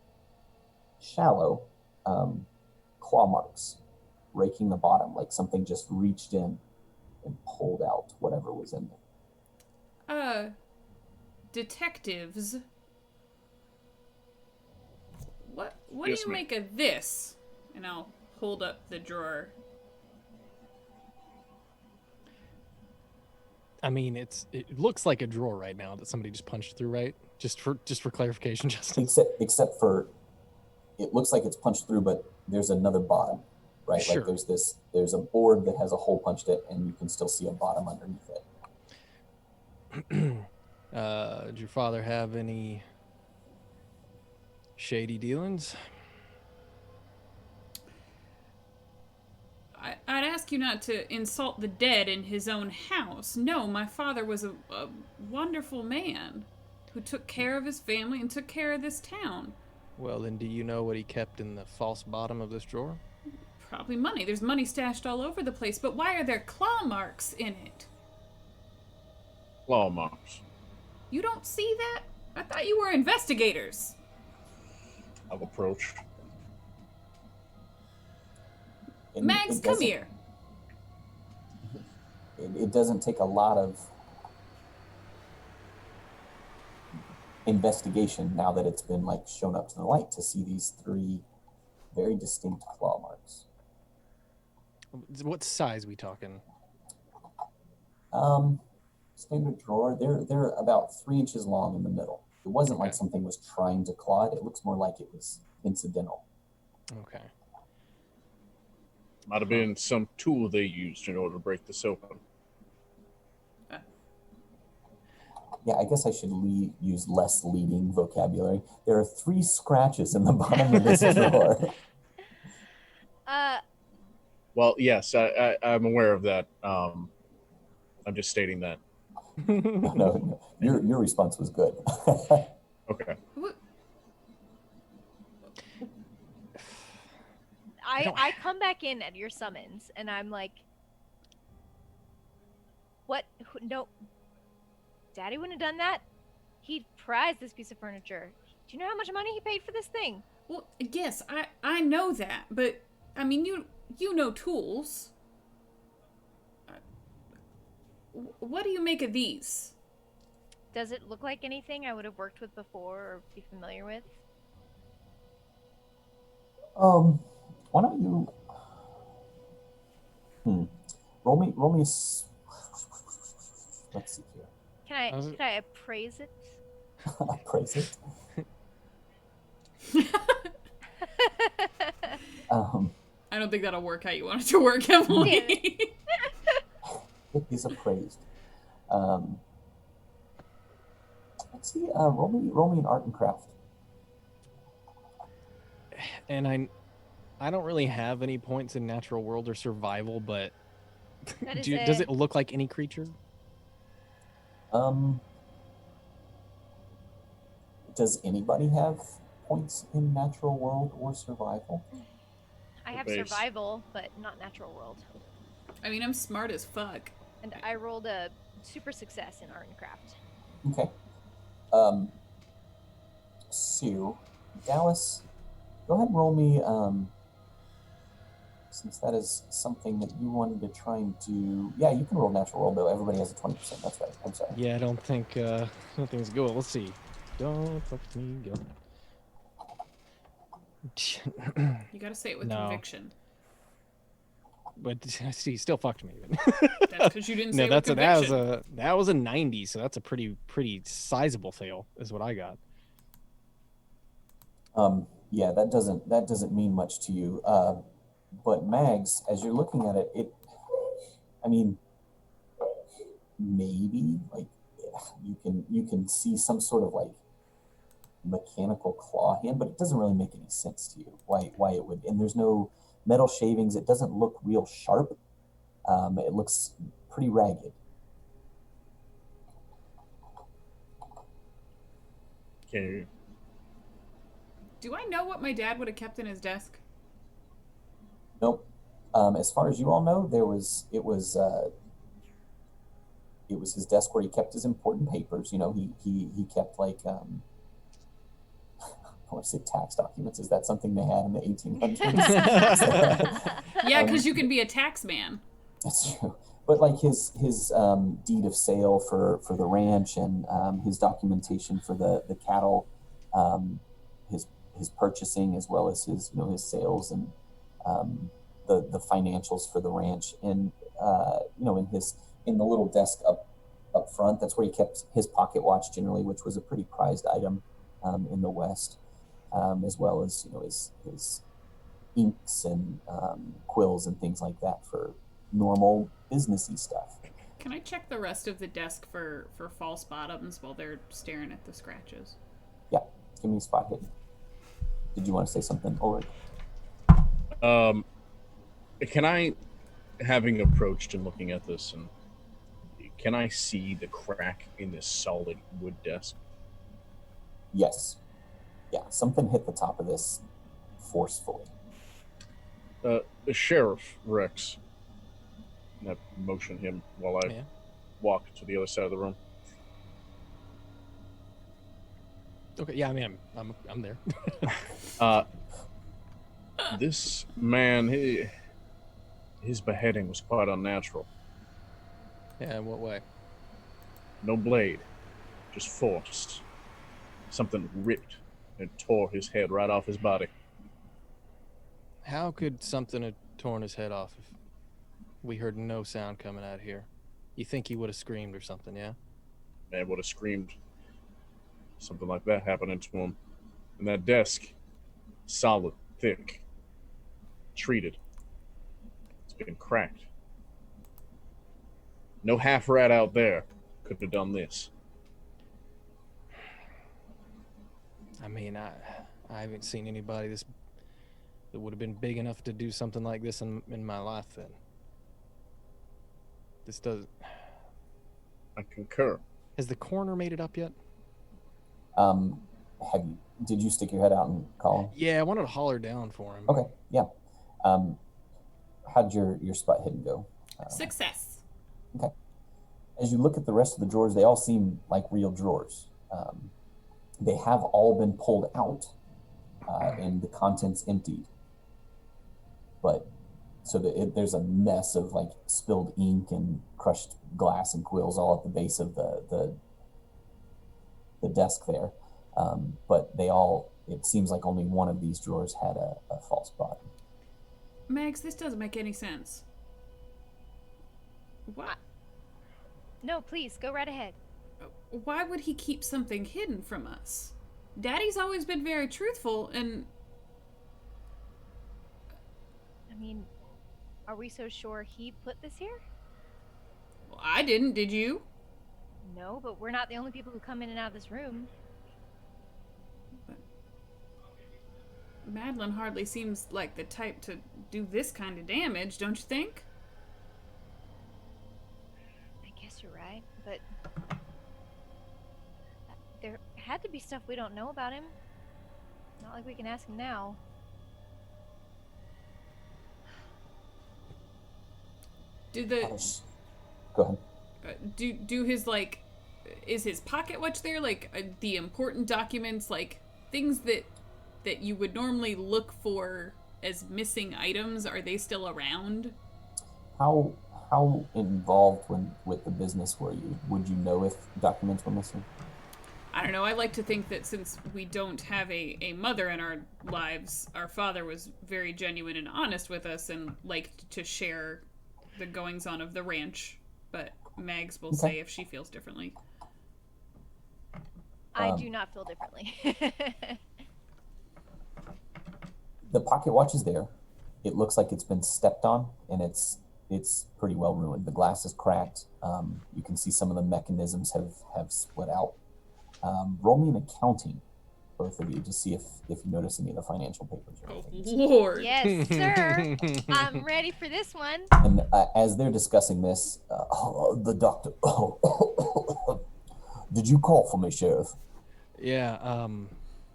shallow claw marks raking the bottom, like something just reached in and pulled out whatever was in there. Detectives, what Yes, do you ma'am. make of this? And I'll hold up the drawer. I mean, it looks like a drawer right now that somebody just punched through, right? Just for clarification, Justin. Except for, it looks like it's punched through, but there's another bottom, right? Sure. Like there's a board that has a hole punched it, and you can still see a bottom underneath it. Did your father have any shady dealings? I'd ask you not to insult the dead in his own house. No, my father was a wonderful man who took care of his family and took care of this town. Well, then do you know what he kept in the false bottom of this drawer? Probably money. There's money stashed all over the place, but why are there claw marks in it? Claw marks. You don't see that? I thought you were investigators. I've approached. And Mags, it come doesn't- here. It doesn't take a lot of investigation now that it's been like shown up to the light to see these 3 very distinct claw marks. What size we talking? Standard drawer. They're about 3 inches long in the middle. It wasn't like Okay. something was trying to claw it. It looks more like it was incidental. Okay. Might have been some tool they used in order to break this open. Yeah, I guess I should use less leading vocabulary. There are 3 scratches in the bottom of this drawer. Well, yes, I'm aware of that. I'm just stating that. No, your response was good. Okay. What? I come back in at your summons, and I'm like, what? No, Daddy wouldn't have done that. He prized this piece of furniture. Do you know how much money he paid for this thing? Well, yes, I know that, but I mean, you know tools. What do you make of these? Does it look like anything I would have worked with before or be familiar with? Why don't you roll me let's see here. Can I appraise it? Praise it. I don't think that'll work how you want it to work, Emily. It is appraised. Let's see. Roll me an art and craft. And I don't really have any points in natural world or survival, but That is does it look like any creature? Does anybody have points in natural world or survival? I have Base. survival, but not natural world. I mean, I'm smart as fuck. And I rolled a super success in art and craft. Okay. Sue, Dallas, go ahead and roll me, since that is something that you wanted to try and do. Yeah, you can roll natural roll, though. Everybody has a 20%. That's right. I'm sorry. Yeah, I don't think it's good. Let's see. Don't fuck me, go. You gotta say it with No. conviction. But see, still fucked me. That's because you didn't say No, it with conviction. that was a 90, so that's a pretty sizable fail, is what I got. Yeah, that doesn't mean much to you. But Mags, as you're looking at it, I mean, maybe like you can see some sort of like mechanical claw hand, but it doesn't really make any sense to you why it would. And there's no metal shavings. It doesn't look real sharp. It looks pretty ragged. Okay. Do I know what my dad would have kept in his desk? Nope. As far as you all know, it was his desk where he kept his important papers. You know, he kept like I want to say tax documents. Is that something they had in the 1800s? Yeah, because you can be a tax man. That's true. But like his deed of sale for the ranch and his documentation for the cattle, his purchasing as well as his his sales and the financials for the ranch and in the little desk up front, that's where he kept his pocket watch generally, which was a pretty prized item in the West, as well as his inks and quills and things like that for normal businessy stuff. Can I check the rest of the desk for false bottoms while they're staring at the scratches? Yeah, give me a spot hidden. Did you want to say something, Ulrich? Can I, having approached and looking at this, and can I see the crack in this solid wood desk? Yes. Yeah, something hit the top of this forcefully. The Sheriff, Rex. And I motion him while I walk to the other side of the room. Okay, yeah, I mean, I'm there. This man, his beheading was quite unnatural. Yeah, in what way? No blade, just forced. Something ripped and tore his head right off his body. How could something have torn his head off if we heard no sound coming out here? You think he would have screamed or something, yeah? Man would have screamed something like that happening to him. And that desk, solid, thick, treated. It's been cracked. No half rat out there could have done this. I mean, I haven't seen anybody that would have been big enough to do something like this in my life. Then this does. I concur. Has the coroner made it up yet? Did you stick your head out and call him? Yeah, I wanted to holler down for him. Okay, yeah. How'd your spot hidden go? Success. Okay. As you look at the rest of the drawers, they all seem like real drawers. They have all been pulled out and the contents emptied. But so there's a mess of like spilled ink and crushed glass and quills all at the base of the desk there. But it seems like only one of these drawers had a false bottom. Mags, this doesn't make any sense. What? No, please, go right ahead. Why would he keep something hidden from us? Daddy's always been very truthful, and... I mean, are we so sure he put this here? Well, I didn't, did you? No, but we're not the only people who come in and out of this room. Madeline hardly seems like the type to do this kind of damage, don't you think? I guess you're right, but there had to be stuff we don't know about him. Not like we can ask him now. Do the Go ahead. do his like is his pocket watch there, like the important documents, like things that you would normally look for as missing items, are they still around? How involved with the business were you? Would you know if documents were missing? I don't know. I like to think that since we don't have a mother in our lives, our father was very genuine and honest with us and liked to share the goings on of the ranch. But Mags will say if she feels differently. I do not feel differently. The pocket watch is there. It looks like it's been stepped on, and it's pretty well ruined. The glass is cracked. You can see some of the mechanisms have split out. Roll me an accounting, both of you, to see if you notice any of the financial papers. Or Oh, anything. Lord. Yes, sir. I'm ready for this one. And as they're discussing this, the doctor. Did you call for me, Sheriff? Yeah.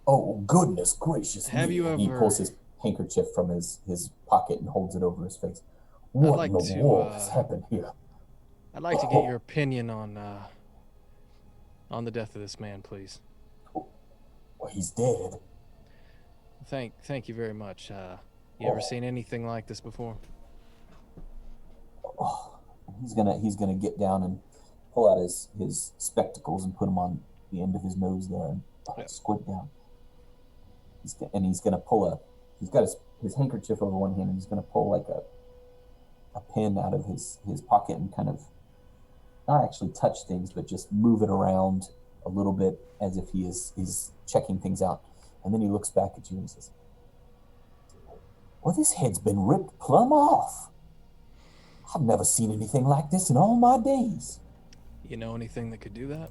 Oh, goodness gracious! Have me. you And he ever- pulls his handkerchief from his pocket and holds it over his face. What like in the to, world has happened here? I'd like to get your opinion on the death of this man, please. Well, he's dead. Thank you very much. You ever seen anything like this before? Oh, he's gonna get down and pull out his spectacles and put them on the end of his nose there and squint down. He's gonna pull he's got his handkerchief over one hand, and he's gonna pull like a pin out of his pocket and kind of not actually touch things, but just move it around a little bit as if he's checking things out. And then he looks back at you and says, well, this head's been ripped plumb off. I've never seen anything like this in all my days. You know anything that could do that?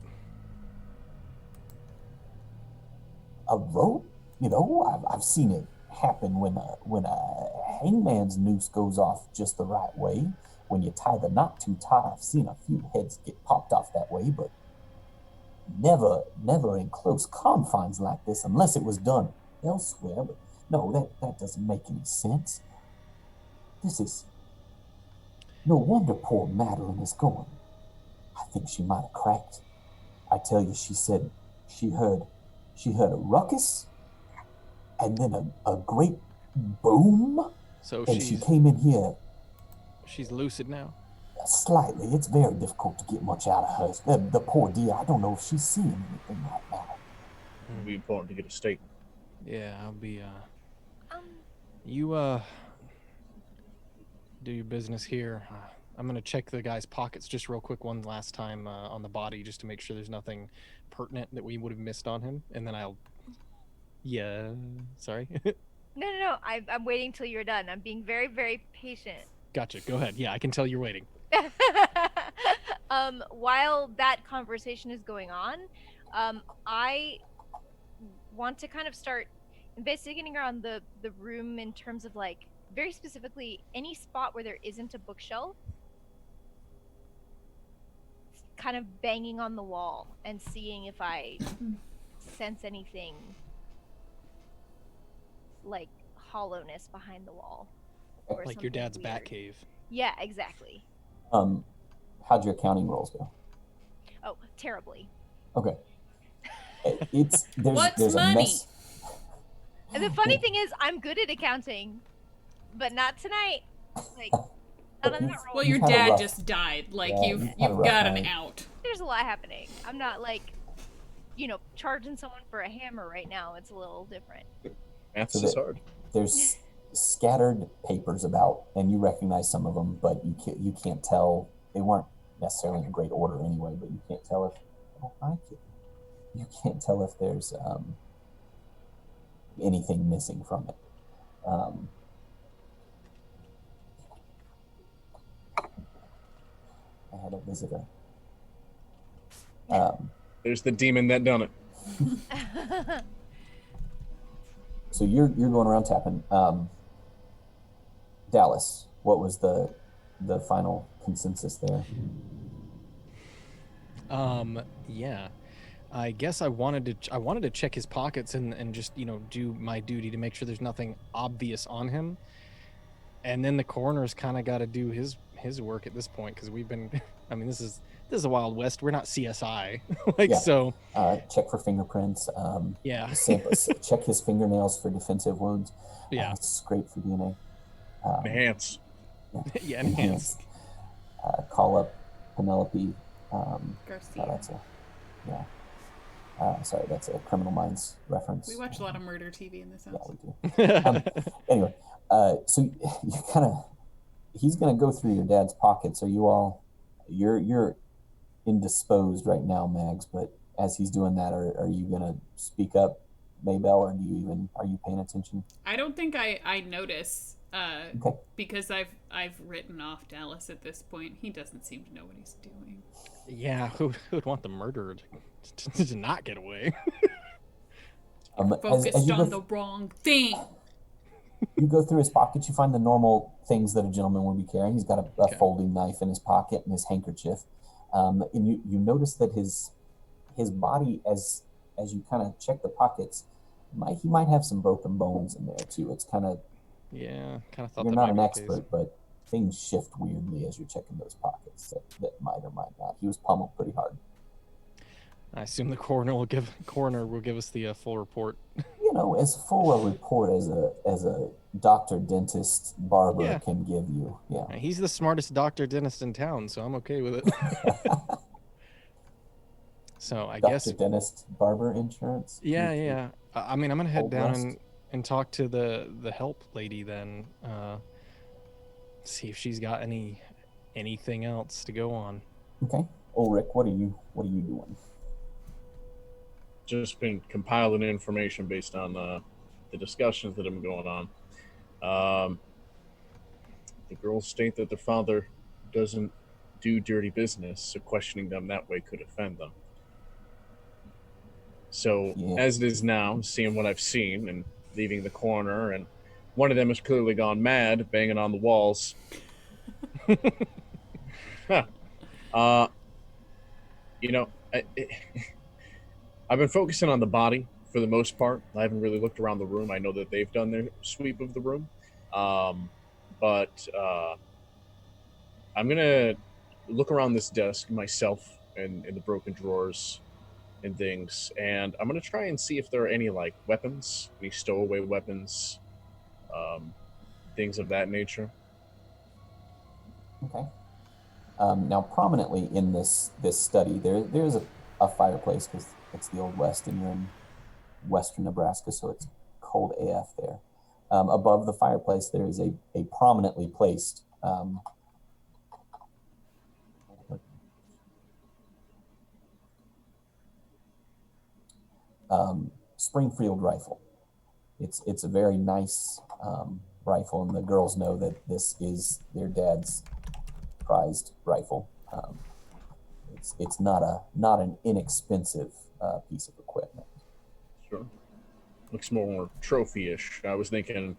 A rope? You know, I've seen it happen when a hangman's noose goes off just the right way. When you tie the knot too tight, I've seen a few heads get popped off that way, but never in close confines like this, unless it was done elsewhere. But no, that doesn't make any sense. This is no wonder poor Madeline is going. I think she might have cracked. I tell you, she said she heard a ruckus and then a great boom, So and she came in here she's lucid now. slightly. It's very difficult to get much out of her. The poor dear, I don't know if she's seeing anything right now. It'd be important to get a statement. Yeah, I'll be you do your business here. I'm gonna check the guy's pockets just real quick one last time on the body, just to make sure there's nothing pertinent that we would have missed on him, and then I'll. Yeah, sorry. No. I'm waiting till you're done. I'm being very, very patient. Gotcha. Go ahead. Yeah, I can tell you're waiting. While that conversation is going on, I want to kind of start investigating around the room in terms of, like, very specifically any spot where there isn't a bookshelf, kind of banging on the wall and seeing if I sense anything like hollowness behind the wall. Or Like your something dad's weird. bat cave. Yeah, exactly. How'd your accounting rolls go? Oh, terribly. Okay. There's What's a money? mess. And the funny thing is, I'm good at accounting, but not tonight. Like, not on that roll. Well, your You kinda dad rough. just died. Like, Yeah, you've you kinda you've rough got an night. out. There's a lot happening. I'm not like, charging someone for a hammer right now. It's a little different. Maths So is that- hard. There's scattered papers about, and you recognize some of them, but you can't tell. They weren't necessarily in great order anyway. But you can't tell if you can't tell if there's anything missing from it. I had a visitor. There's the demon that done it. So you're going around tapping. Dallas, what was the final consensus there? Yeah. I guess I wanted to check his pockets and just, do my duty to make sure there's nothing obvious on him. And then the coroner's kind of got to do his work at this point, because we've been I mean, this is a Wild West. We're not CSI. Yeah. So Check for fingerprints. yeah. Check his fingernails for defensive wounds. Yeah. Scrape for DNA. Enhance. Yeah, enhanced. Call up Penelope. Garcia. That's a Criminal Minds reference. We watch a lot of murder TV in this Yeah, house. we do. Anyway, so you he's gonna go through your dad's pockets. Are you all? You're indisposed right now, Mags. But as he's doing that, are you gonna speak up, Maybell, or are you paying attention? I don't think I notice Okay. because I've written off Dallas at this point. He doesn't seem to know what he's doing. Yeah, who would want the murderer to not get away? Focused on the wrong thing. You go through his pockets, you find the normal things that a gentleman would be carrying. He's got a folding knife in his pocket and his handkerchief. And you notice that his body, as you kind of check the pockets, he might have some broken bones in there too. It's kind of Thought you're that not might an be the expert, case. but things shift weirdly as you're checking those pockets that might or might not. He was pummeled pretty hard. I assume the coroner will give us the full report. As full a report as a doctor, dentist, barber Yeah. can give you. Yeah. He's the smartest doctor dentist in town, so I'm okay with it. So I guess. Doctor, dentist, barber insurance. Yeah. I mean, I'm gonna head Old down West. and talk to the help lady then. See if she's got anything else to go on. Okay. Ulrich, what are you doing? Just been compiling information based on the discussions that have been going on. The girls state that their father doesn't do dirty business, so questioning them that way could offend them. So, Yeah. as it is now, seeing what I've seen and leaving the corner, and one of them has clearly gone mad, banging on the walls. I've been focusing on the body for the most part. I haven't really looked around the room. I know that they've done their sweep of the room. But I'm going to look around this desk myself and in the broken drawers and things. And I'm going to try and see if there are any like weapons, any stowaway weapons, things of that nature. Okay. Now, prominently in this study, there's a fireplace because it's the Old West, and you're in western Nebraska, so it's cold AF there. Above the fireplace, there is a prominently placed Springfield rifle. It's a very nice rifle, and the girls know that this is their dad's prized rifle. It's not an inexpensive piece of equipment. Sure. Looks more trophy-ish. I was thinking,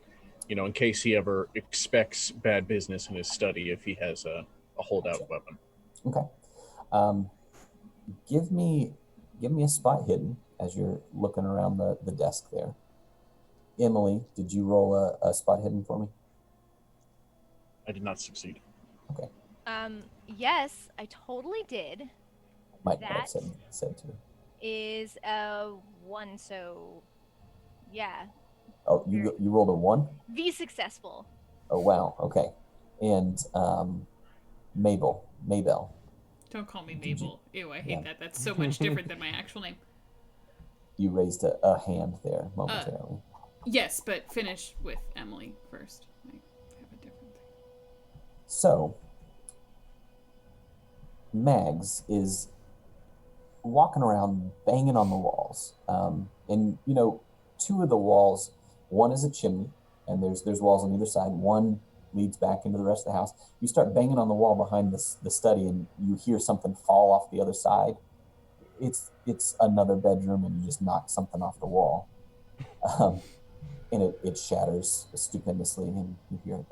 in case he ever expects bad business in his study, if he has a holdout weapon. Okay. Give me a spot hidden as you're looking around the desk there. Emily, did you roll a spot hidden for me? I did not succeed. Okay. Yes, I totally did. Might not have That said to. is a 1, so yeah. Oh, you rolled a 1? Be successful. Oh, wow. Okay. And Maybell. Don't call me Did you- Mabel. Ew, I hate Yeah. that. That's so much different than my actual name. You raised a hand there momentarily. Yes, but finish with Emily first. I have a different thing. So, Mags is walking around banging on the walls. And, two of the walls, one is a chimney, and there's walls on either side. One leads back into the rest of the house. You start banging on the wall behind the study, and you hear something fall off the other side. It's another bedroom, and you just knock something off the wall. And it shatters stupendously, and you hear it.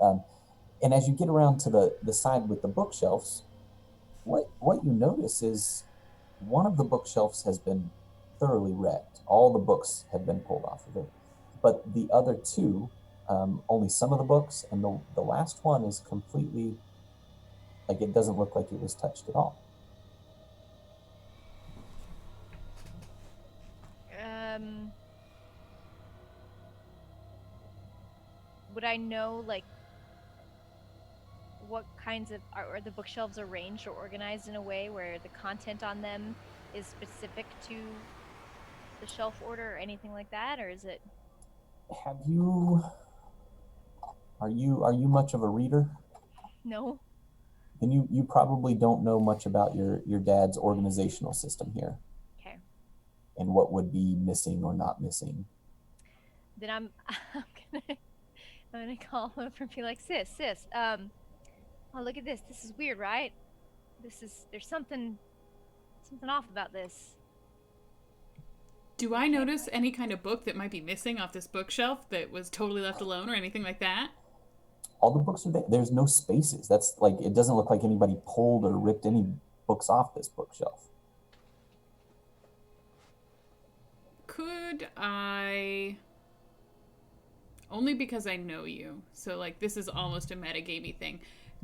And as you get around to the side with the bookshelves, what you notice is one of the bookshelves has been thoroughly wrecked. All the books have been pulled off of it. But the other two, only some of the books, and the last one is completely, like, it doesn't look like it was touched at all. Would I know, like, what kinds of are the bookshelves arranged or organized in a way where the content on them is specific to the shelf order or anything like that, or is it? Are you much of a reader? No. Then you probably don't know much about your dad's organizational system here. Okay. And what would be missing or not missing. then I'm gonna call him over and be like, sis, oh, look at this. This is weird, right? There's something off about this. Do I notice any kind of book that might be missing off this bookshelf that was totally left alone or anything like that? All the books are there. There's no spaces. That's like, it doesn't look like anybody pulled or ripped any books off this bookshelf. Could I... Only because I know you, so like this is almost a metagamey thing.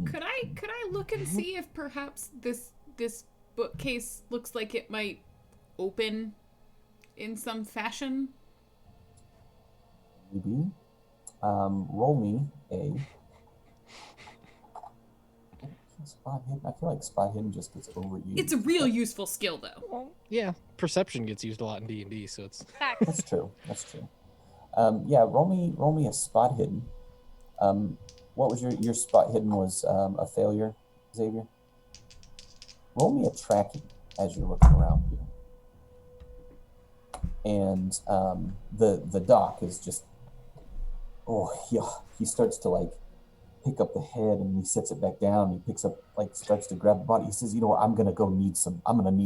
Could I look and see if perhaps this bookcase looks like it might open in some fashion? Maybe. Roll me a spot hidden. I feel like spot hidden just gets overused. It's a real useful skill, though. Well, yeah, perception gets used a lot in D&D, so it's... Facts. That's true. Yeah, roll me a spot hidden. What was your spot hidden was a failure, Xavier? Roll me a tracking as you're looking around here. And the doc is just, he starts to like pick up the head and he sets it back down. He picks up, like, starts to grab the body. He says, I'm gonna need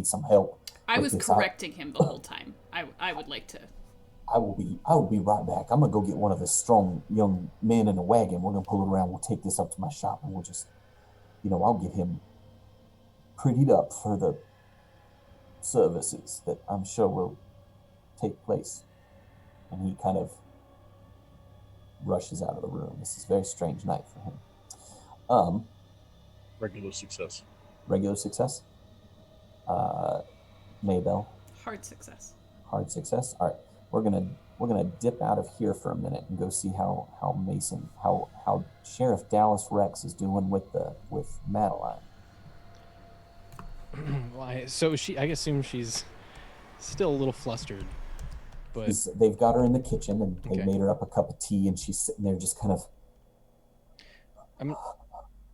some help. I was correcting him the whole time. I would like to. I will be right back. I'm gonna go get one of the strong young men in a wagon. We're gonna pull it around. We'll take this up to my shop and we'll just, I'll get him prettied up for the services that I'm sure will take place. And he kind of rushes out of the room. This is a very strange night for him. Regular success. Regular success. Maybell. Hard success. Hard success. All right. We're gonna dip out of here for a minute and go see how Sheriff Dallas Rex is doing with Madeline. Why? So I assume she's still a little flustered, but They've got her in the kitchen and they Okay. made her up a cup of tea and she's sitting there just kind of.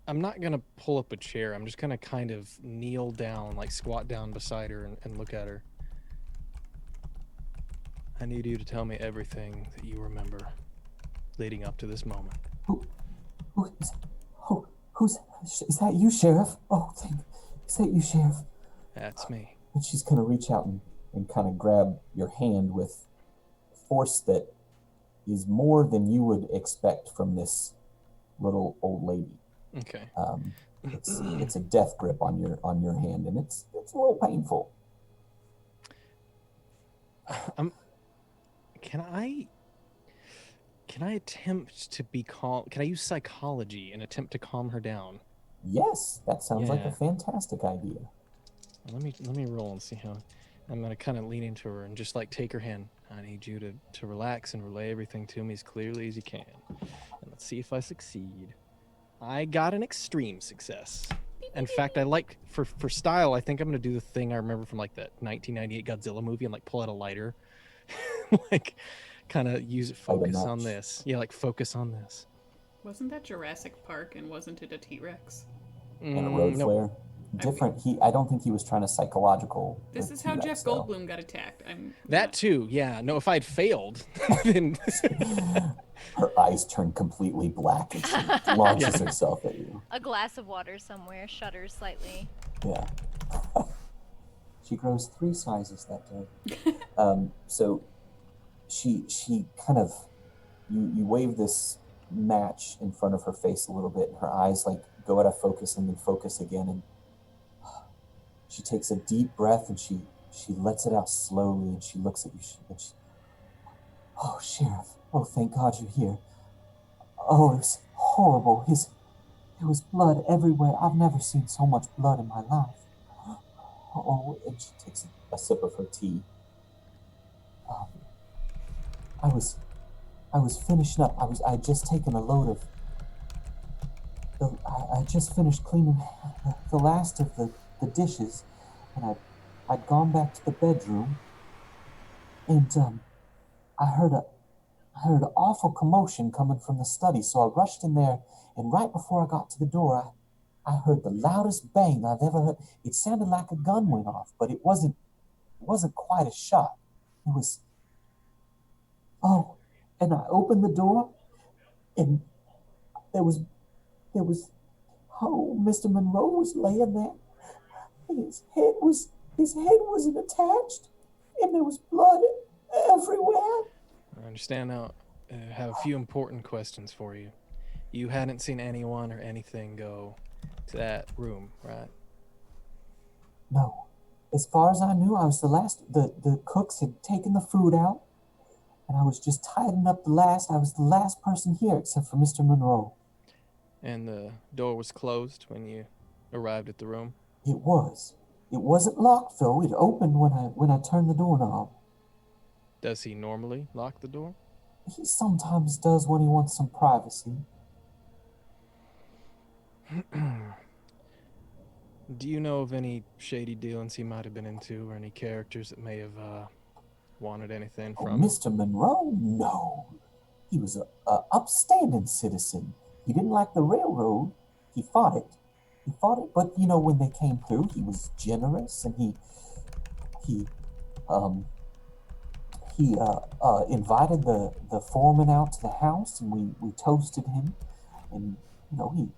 I'm not gonna pull up a chair. I'm just gonna kind of kneel down, like squat down beside her and look at her. I need you to tell me everything that you remember leading up to this moment. Is that you, Sheriff? Is that you, Sheriff? That's me. And she's gonna reach out and kind of grab your hand with force that is more than you would expect from this little old lady. Okay. It's a death grip on your hand, and it's a little painful. Can I attempt to be calm? Can I use psychology and attempt to calm her down? Yes, that sounds like Yeah. a fantastic idea. Let me roll and see how. I'm gonna kind of lean into her and just like take her hand. I need you to relax and relay everything to me as clearly as you can. And let's see if I succeed. I got an extreme success. In fact, I like for style. I think I'm gonna do the thing I remember from like that 1998 Godzilla movie and like pull out a lighter, like kind of use it. Focus on match. this. Yeah, like focus on this. Wasn't that Jurassic Park and wasn't it a T-Rex? And a road Nope. flare. Different. I don't think he was trying to psychological. This is how Jeff Goldblum got attacked. That too, yeah. No, if I'd failed, then Her eyes turn completely black and she launches herself at you. A glass of water somewhere shudders slightly. Yeah. She grows 3 sizes that day. So she kind of, you wave this match in front of her face a little bit and her eyes like go out of focus and then focus again, and she takes a deep breath and she lets it out slowly and she looks at you and she, oh, Sheriff, oh, thank God you're here. Oh, it was horrible. There was blood everywhere. I've never seen so much blood in my life. Oh, and she takes a sip of her tea. I was finishing up. I had just taken a load of. I just finished cleaning the last of the dishes, and I'd gone back to the bedroom, and I heard an awful commotion coming from the study. So I rushed in there, and right before I got to the door, I heard the loudest bang I've ever heard. It sounded like a gun went off, but it wasn't quite a shot. It was. Oh, and I opened the door, and there was, oh, Mr. Monroe was laying there, and his head wasn't attached, and there was blood everywhere. I understand now. I have a few important questions for you. You hadn't seen anyone or anything go to that room, right? No. As far as I knew, I was the last. The cooks had taken the food out, and I was just tidying up the last. I was the last person here except for Mr. Monroe. And the door was closed when you arrived at the room? It was. It wasn't locked though. It opened when I turned the doorknob. Does he normally lock the door? He sometimes does when he wants some privacy. Do you know of any shady dealings he might have been into, or any characters that may have wanted anything Oh, from him? Mr. Monroe? No. He was a upstanding citizen. He didn't like the railroad. He fought it. But you know, when they came through, he was generous, and he invited the foreman out to the house, and we toasted him, and you know,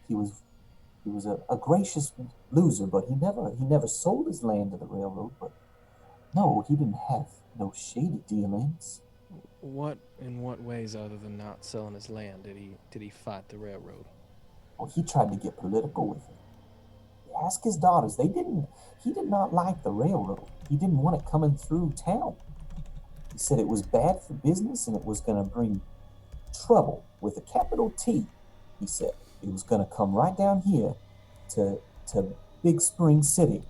he was a gracious loser, but he never sold his land to the railroad. But no, he didn't have no shady dealings. In what ways, other than not selling his land, did he fight the railroad? Well, he tried to get political with it. Ask his daughters. He did not like the railroad. He didn't want it coming through town. He said it was bad for business, and it was going to bring trouble with a capital T. He said it was going to come right down here to Big Spring City.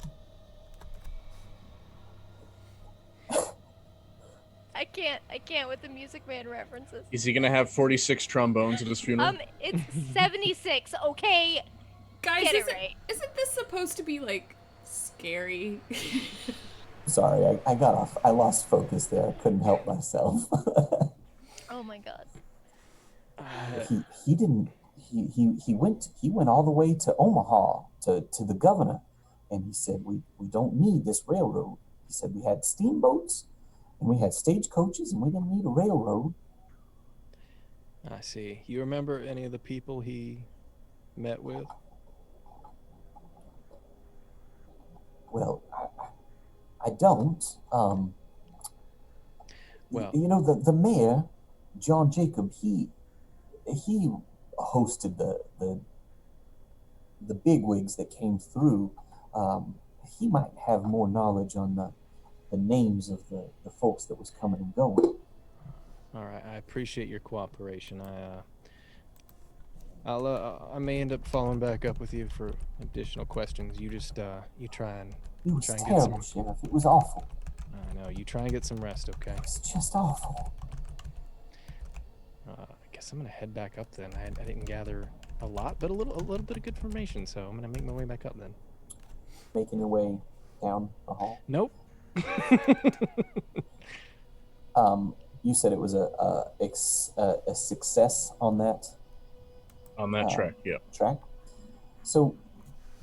I can't with the Music Man references. Is he gonna have 46 trombones at his funeral? It's 76, okay? Guys, Get it right. Isn't this supposed to be like scary? Sorry, I got off. I lost focus there. I couldn't help myself. Oh my god. He didn't. He went all the way to Omaha to the governor, and he said we don't need this railroad. He said we had steamboats and we had stagecoaches, and we didn't need a railroad. I see. You remember any of the people he met with? Well, I don't. Well, you know, the mayor, John Jacob, he hosted the bigwigs that came through. He might have more knowledge on the names of the folks that was coming and going. all right. I appreciate your cooperation. I may end up following back up with you for additional questions. You just you try and It was try and get terrible, some. Sheriff. It was awful. I know. You try and get some rest, okay? It's just awful. I guess I'm gonna head back up then. I didn't gather a lot, but a little bit of good information. So I'm gonna make my way back up then. Making your way down the hall. Nope. You said it was a success on that Track, yeah. track. So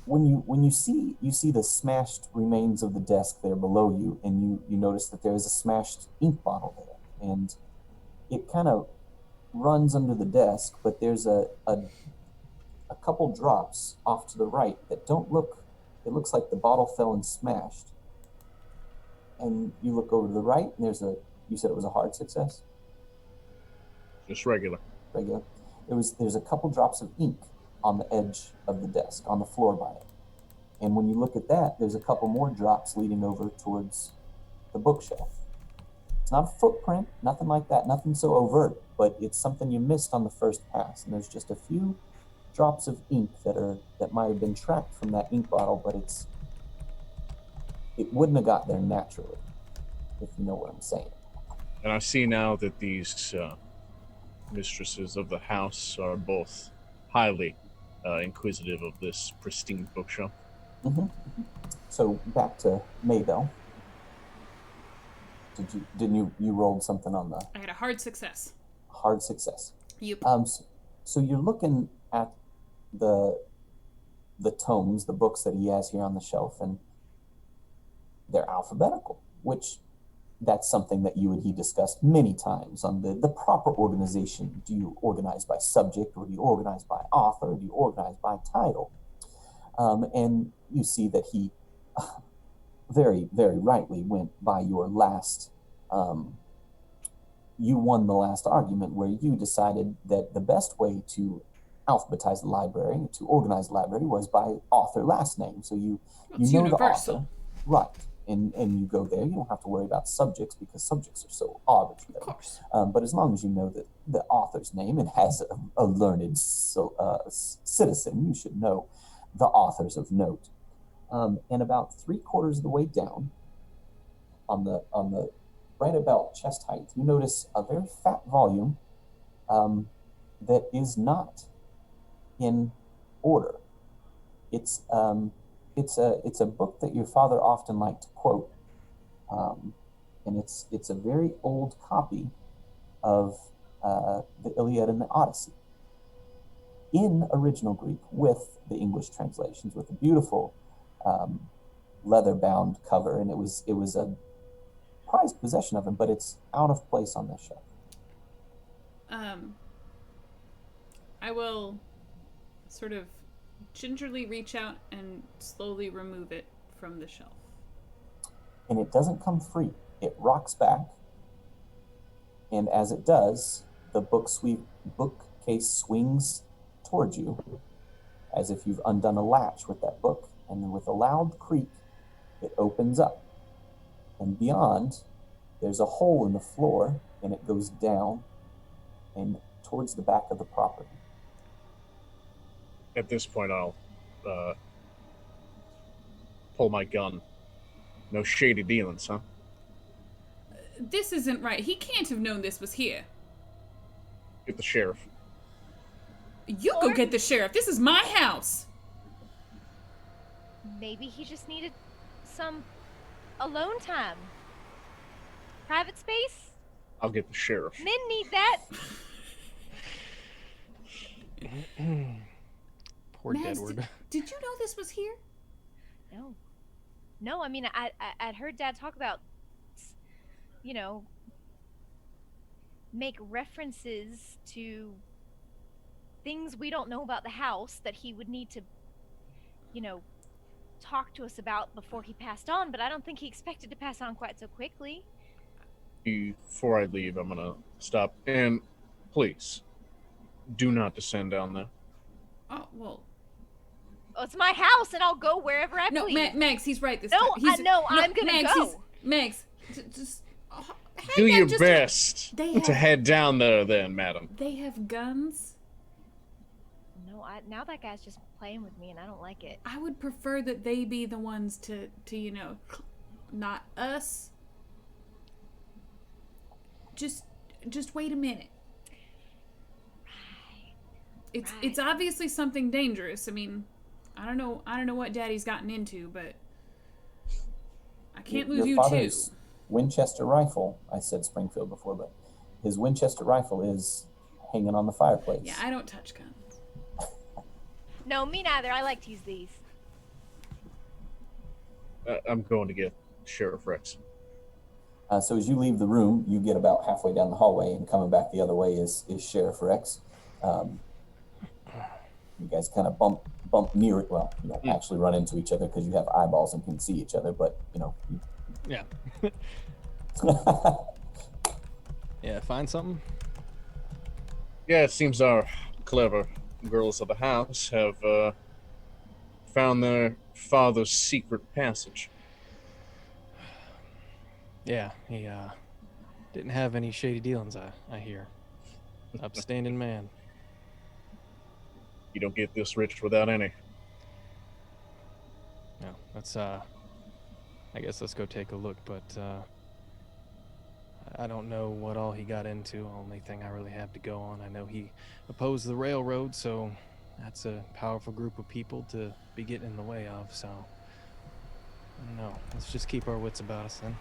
when you see the smashed remains of the desk there below you, and you notice that there is a smashed ink bottle there, and it kind of runs under the desk, but there's a couple drops off to the right that don't look. It looks like the bottle fell and smashed. And you look over to the right, and you said it was a hard success? Just regular. Regular. There's a couple drops of ink on the edge of the desk, on the floor by it. And when you look at that, there's a couple more drops leading over towards the bookshelf. It's not a footprint, nothing like that, nothing so overt, but it's something you missed on the first pass. And there's just a few drops of ink that might have been tracked from that ink bottle, but it wouldn't have got there naturally, if you know what I'm saying. And I see now that these mistresses of the house are both highly inquisitive of this pristine bookshelf. Mm-hmm. So back to Maybell. Didn't you rolled something on the I had a hard success. hard success? Yep. So you're looking at the tomes, the books that he has here on the shelf, and they're alphabetical, which that's something that you and he discussed many times on the proper organization. Do you organize by subject, or do you organize by author, or do you organize by title? And you see that he very, very rightly went by your last, you won the last argument, where you decided that the best way to alphabetize the library, to organize the library, was by author last name. So you It's know universal. the author, right? And you go there. You don't have to worry about subjects, because subjects are so arbitrary. Of course. But as long as you know that the author's name, and as a learned citizen, you should know the authors of note. And about 3/4 of the way down, on the right about chest height, you notice a very fat volume that is not in order. It's a book that your father often liked to quote, and it's a very old copy of the Iliad and the Odyssey in original Greek, with the English translations, with a beautiful leather-bound cover, and it was a prized possession of him, but it's out of place on this shelf. I will sort of gingerly reach out and slowly remove it from the shelf. And it doesn't come free. It rocks back, and as it does, the bookcase swings towards you, as if you've undone a latch with that book, and then with a loud creak, it opens up. And beyond, there's a hole in the floor, and it goes down and towards the back of the property. At this point, I'll pull my gun. No shady dealings, huh? This isn't right. He can't have known this was here. Get the sheriff. You go get the sheriff. This is my house. Maybe he just needed some alone time. Private space? I'll get the sheriff. Men need that. Poor Mads, Deadward. Did you know this was here? No, I mean, I'd heard Dad talk about, make references to things we don't know about the house that he would need to, talk to us about before he passed on, but I don't think he expected to pass on quite so quickly. Before I leave, I'm gonna stop. And please, do not descend down there. Oh, well. Oh, it's my house, and I'll go wherever I No, please. Max, he's right this No, time. I'm gonna Max, go. Max, just Do your best to head down there, then, madam. They have guns. No, now that guy's just playing with me, and I don't like it. I would prefer that they be the ones to not us. Just wait a minute. Right. It's obviously something dangerous. I mean, I don't know what Daddy's gotten into, but I can't lose Your you father's too. Winchester rifle, I said Springfield before, but his Winchester rifle is hanging on the fireplace. Yeah, I don't touch guns. No, me neither. I like to use these. I'm going to get Sheriff Rex. So as you leave the room, you get about halfway down the hallway, and coming back the other way is Sheriff Rex. You guys kind of bump near it. Well, you don't actually run into each other because you have eyeballs and can see each other, but Yeah. Yeah, find something? Yeah, it seems our clever girls of the house have found their father's secret passage. Yeah, he didn't have any shady dealings, I hear. Upstanding man. You don't get this rich without any. Yeah, let's I guess let's go take a look, but I don't know what all he got into. Only thing I really have to go on, I know he opposed the railroad, so that's a powerful group of people to be getting in the way of, so I don't know. Let's just keep our wits about us then.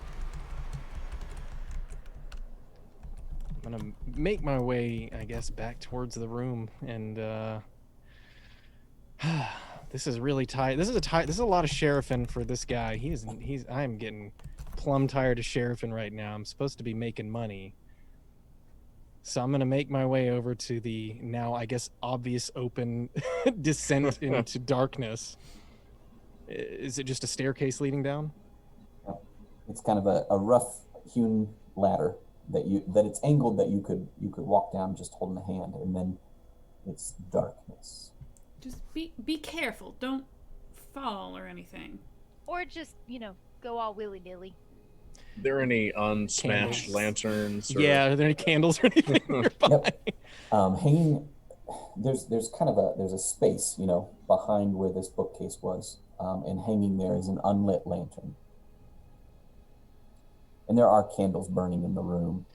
I'm gonna make my way, I guess, back towards the room, and this is really tight. This is a lot of sheriffing for this guy. I am getting plumb tired of sheriffing right now. I'm supposed to be making money. So I'm going to make my way over to the now, I guess, obvious open descent into darkness. Is it just a staircase leading down? It's kind of a rough hewn ladder that it's angled that you could walk down just holding a hand, and then it's darkness. Just be careful. Don't fall or anything. Or just, go all willy-nilly. Are there any unsmashed Candles. lanterns? Or... Yeah, are there any candles or anything nearby? Hanging, there's a space, behind where this bookcase was, and hanging there is an unlit lantern. And there are candles burning in the room,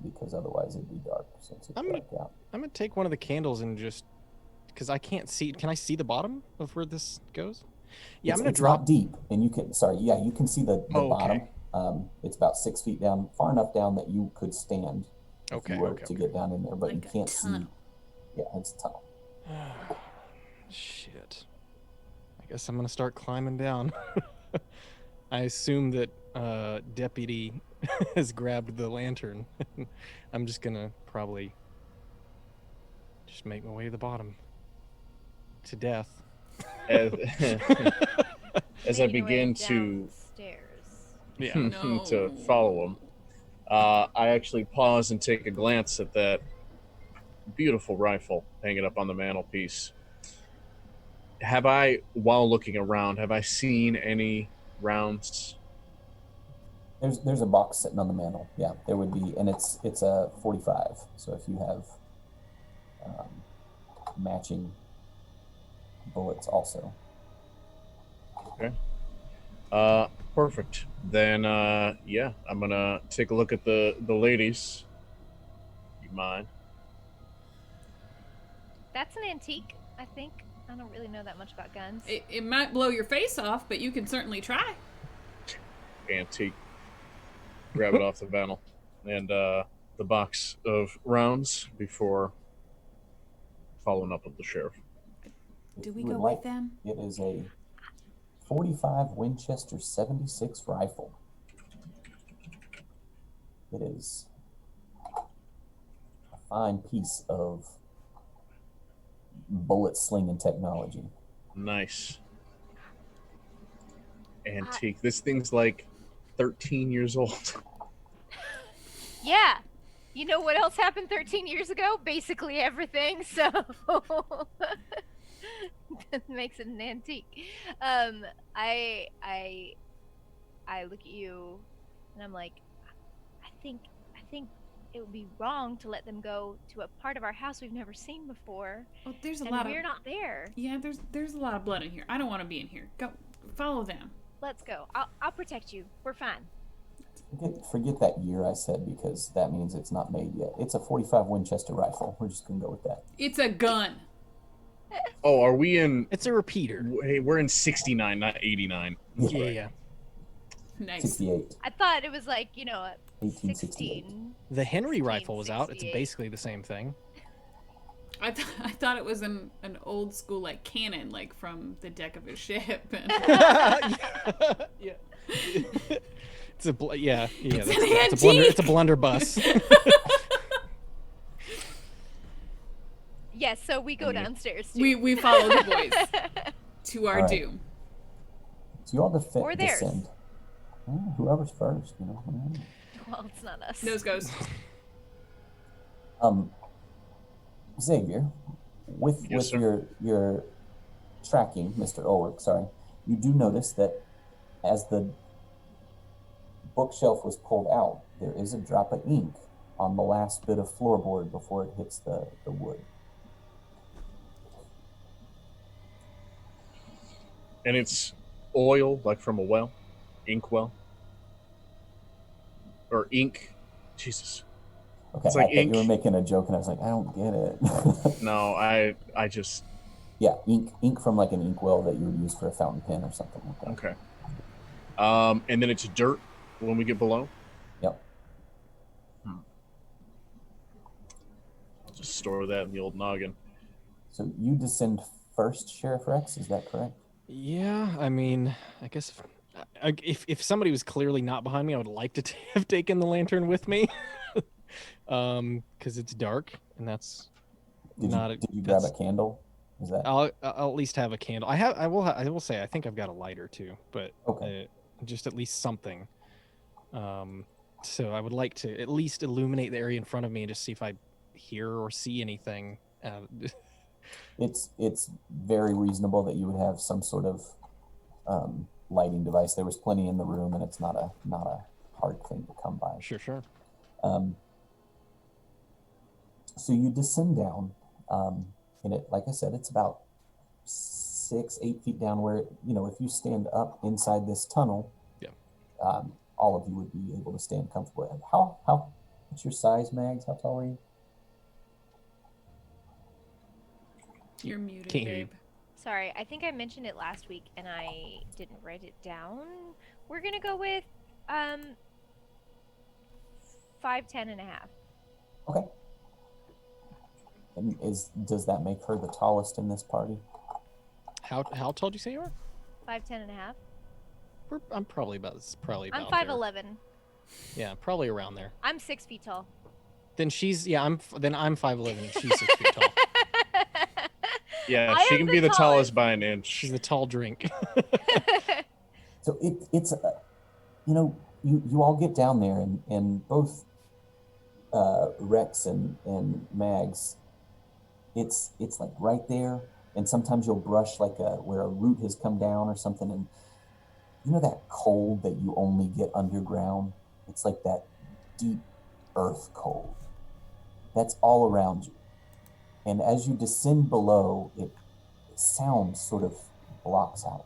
because otherwise it'd be dark since it's dark out. I'm going to take one of the candles and just, because I can't see, can I see the bottom of where this goes? Yeah, I'm going to drop not deep, and you can see the bottom. It's about 6 feet down, far enough down that you could stand to get down in there, but Like you can't a tunnel. see. Yeah, it's a tunnel. Shit. I guess I'm going to start climbing down. I assume that Deputy has grabbed the lantern. I'm just going to probably just make my way to the bottom. To death. As I Making your way begin to downstairs. Yeah. No. to follow him, I actually pause and take a glance at that beautiful rifle hanging up on the mantelpiece. While looking around, have I seen any rounds? There's a box sitting on the mantle. Yeah, there would be, and it's a 45. So if you have matching bullets also. Okay. Perfect. Then yeah, I'm gonna take a look at the ladies. You mind? That's an antique, I think. I don't really know that much about guns. It might blow your face off, but you can certainly try. Antique. Grab it off the mantel and the box of rounds before following up with the sheriff. Do we You would go like- with them? It is a 45 Winchester 76 rifle. It is a fine piece of bullet slinging technology. Nice. Antique. This thing's like 13 years old. Yeah. You know what else happened 13 years ago? Basically everything, so that makes it an antique. I look at you and I'm like, I think it would be wrong to let them go to a part of our house we've never seen before. Oh, there's a And lot we're of not there. yeah. There's a lot of blood in here. I don't want to be in here. Go, follow them. Let's go. I'll protect you. We're fine. Forget that year I said, because that means it's not made yet. It's a 45 Winchester rifle. We're just gonna go with that. It's a gun. Oh, are we in? It's a repeater. Hey, we're in 69, not 89. Yeah. Nice. 68, I thought it was like, 1868. 16. The Henry rifle was out. It's 68. basically the same thing. I thought it was an old school like cannon, like from the deck of a ship. And Yeah. It's a yeah. It's that's- an it's a blunder. antique. It's a blunderbuss. Yes, so we go Mhm. downstairs too. we follow the boys to our All right. doom. So you all Or theirs. descend. Whoever's first, Well, it's not us. Nose goes. Xavier, with Yes, sir. your tracking, Mr. Ulrich, sorry, you do notice that as the bookshelf was pulled out, there is a drop of ink on the last bit of floorboard before it hits the wood. And it's oil, like from a well, ink well, or ink. Jesus. Okay, It's like I thought ink. you were making a joke, and I was like, I don't get it. No, I just Yeah, ink from like an inkwell that you would use for a fountain pen or something like that. okay. And then it's dirt when we get below. Yep. I'll just store that in the old noggin. So you descend first, Sheriff Rex, is that correct? Yeah, I mean, I guess If somebody was clearly not behind me, I would like to have taken the lantern with me, because it's dark and that's Did not. did you grab a that's, candle? Is that I'll at least have a candle. I will say I think I've got a lighter too, but okay? just at least something. So I would like to at least illuminate the area in front of me and just see if I hear or see anything. It's very reasonable that you would have some sort of lighting device. There was plenty in the room, and it's not a hard thing to come by. Sure. Um, so you descend down, and it, like I said, it's about 6-8 feet down. Where if you stand up inside this tunnel, Yeah. All of you would be able to stand comfortably. What's your size, Mags? How tall are you? You're muted, Can't hear you. babe. Sorry, I think I mentioned it last week and I didn't write it down. We're gonna go with 5'10" and a half. Okay. And does that make her the tallest in this party? How tall do you say you are? 5'10" and a half. I'm probably about I'm there. 5'11". Yeah, probably around there. I'm 6 feet tall. Then I'm 5'11" and she's 6 feet tall. Yeah, I she am can the be the tallest. tallest by an inch. She's the tall drink. So it's you all get down there, and both Rex and Mags, it's like right there, and sometimes you'll brush like where a root has come down or something, and that cold that you only get underground. It's like that deep earth cold that's all around you, and as you descend below, sound sort of blocks out,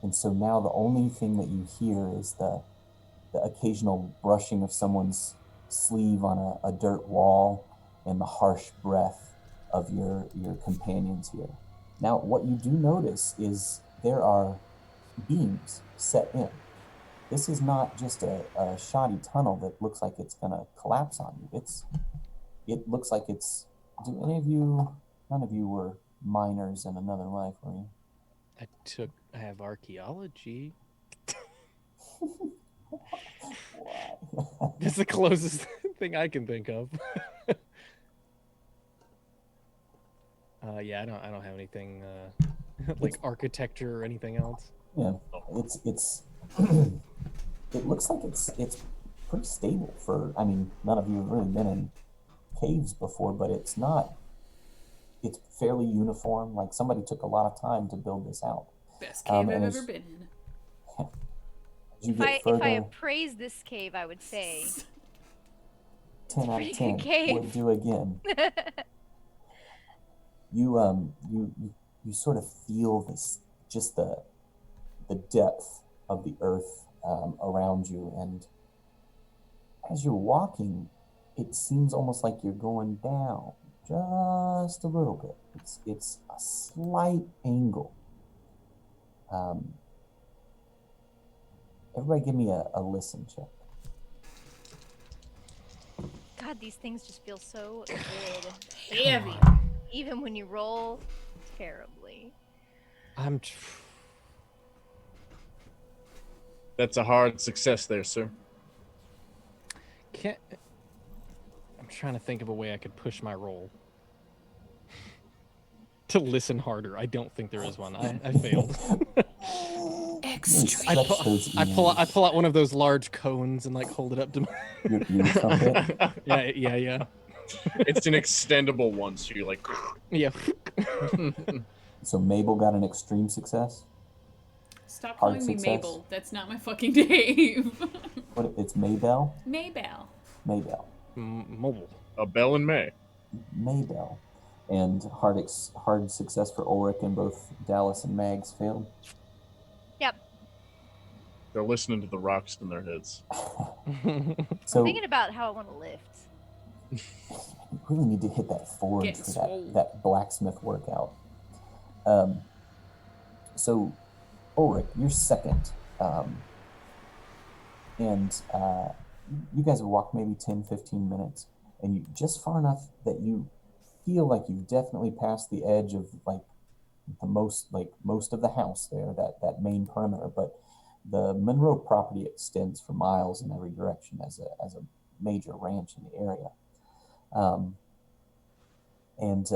and so now the only thing that you hear is the occasional brushing of someone's sleeve on a dirt wall and the harsh breath of your companions here. Now, what you do notice is there are beams set in. This is not just a shoddy tunnel that looks like it's going to collapse on you. It looks like it's... None of you were miners in another life, were you? I have archaeology. That's the closest thing I can think of. Yeah, I don't have anything like architecture or anything else. Yeah, it's it looks like it's pretty stable for. I mean, none of you have really been in caves before, but it's not. It's fairly uniform. Like somebody took a lot of time to build this out. Best cave I've and ever been in. As you If get I further, appraise this cave, I would say 10 out pretty of good 10 cave. would do again. You sort of feel this, just the depth of the earth around you, and as you're walking, it seems almost like you're going down just a little bit. It's a slight angle. Everybody give me a listen check. God, these things just feel so good. Heavy. Even when you roll terribly. That's a hard success there, sir. I'm trying to think of a way I could push my roll to listen harder. I don't think there is one. I failed. Extreme. I pull out one of those large cones and like hold it up to my... Your trumpet. yeah. It's an extendable one, so you're like... Yeah. So Mabel got an extreme success. Stop Hard calling me success. Mabel. That's not my fucking name. What? It's Maybell. Maybell. Maybell. Mobile. A bell in May. Maybell. And hard success for Ulrich, and both Dallas and Mags failed. Yep. They're listening to the rocks in their heads. So I'm thinking about how I want to lift. you really need to hit that forge Getting for swole. that blacksmith workout. So Ulrich, you're second. And you guys have walked maybe 10, 15 minutes, and you just far enough that you feel like you've definitely passed the edge of like most of the house there, that main perimeter, but The Monroe property extends for miles in every direction as a major ranch in the area. And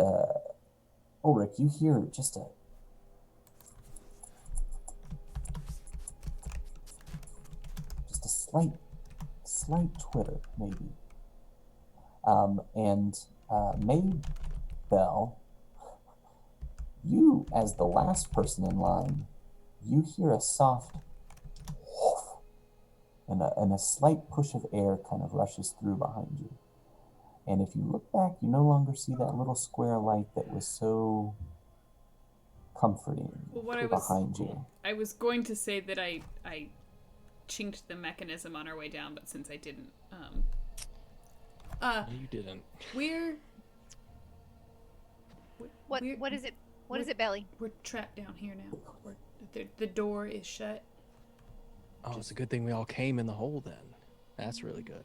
Ulrich, you hear just a slight twitter, maybe. And Maybell, you, as the last person in line, you hear a soft whoof, and a slight push of air kind of rushes through behind you. And if you look back, you no longer see that little square light that was so comforting behind you. I was going to say that I chinked the mechanism on our way down, but since I didn't, You didn't. What is it? What is it, Belly? We're trapped down here now. The door is shut. Oh, it's a good thing we all came in the hole then. That's really good.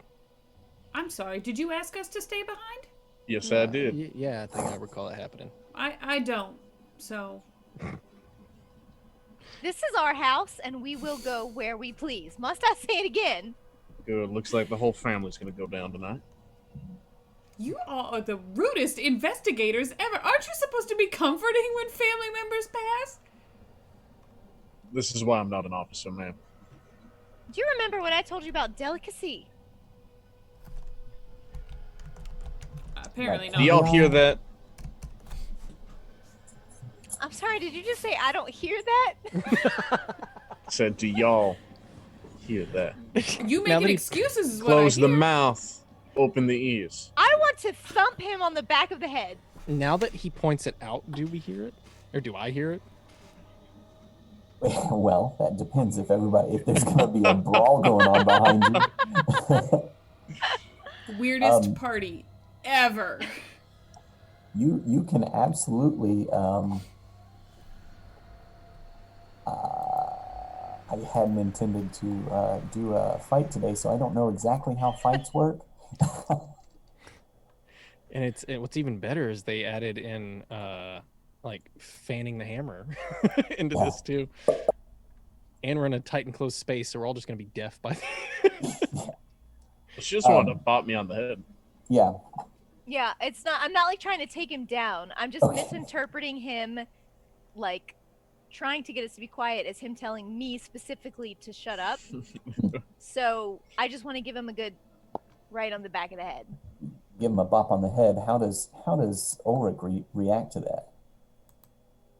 I'm sorry, did you ask us to stay behind? Yes, I did. Yeah, I think I recall it happening. I don't, so... This is our house, and we will go where we please. Must I say it again? Good. Looks like the whole family's gonna go down tonight. You all are the rudest investigators ever. Aren't you supposed to be comforting when family members pass? This is why I'm not an officer, ma'am. Do you remember when I told you about delicacy? Apparently Right. not. Do y'all hear that? I'm sorry, did you just say I don't hear that? Said, do y'all hear that? You Now making that he- excuses is what Close I the hear. mouth, open the ears. I want to thump him on the back of the head. Now that he points it out, do we hear it? Or do I hear it? Well, that depends if there's going to be a brawl going on behind you. Weirdest party ever. You can absolutely. I hadn't intended to do a fight today, so I don't know exactly how fights work. And what's even better is they added in like fanning the hammer into this too. And we're in a tight and closed space, so we're all just gonna be deaf by She just wanted to bop me on the head. Yeah. Yeah, it's not. I'm not like trying to take him down. I'm just Okay. misinterpreting him, like trying to get us to be quiet as him telling me specifically to shut up. So I just want to give him a good right on the back of the head. Give him a bop on the head. How does Ulrich react to that?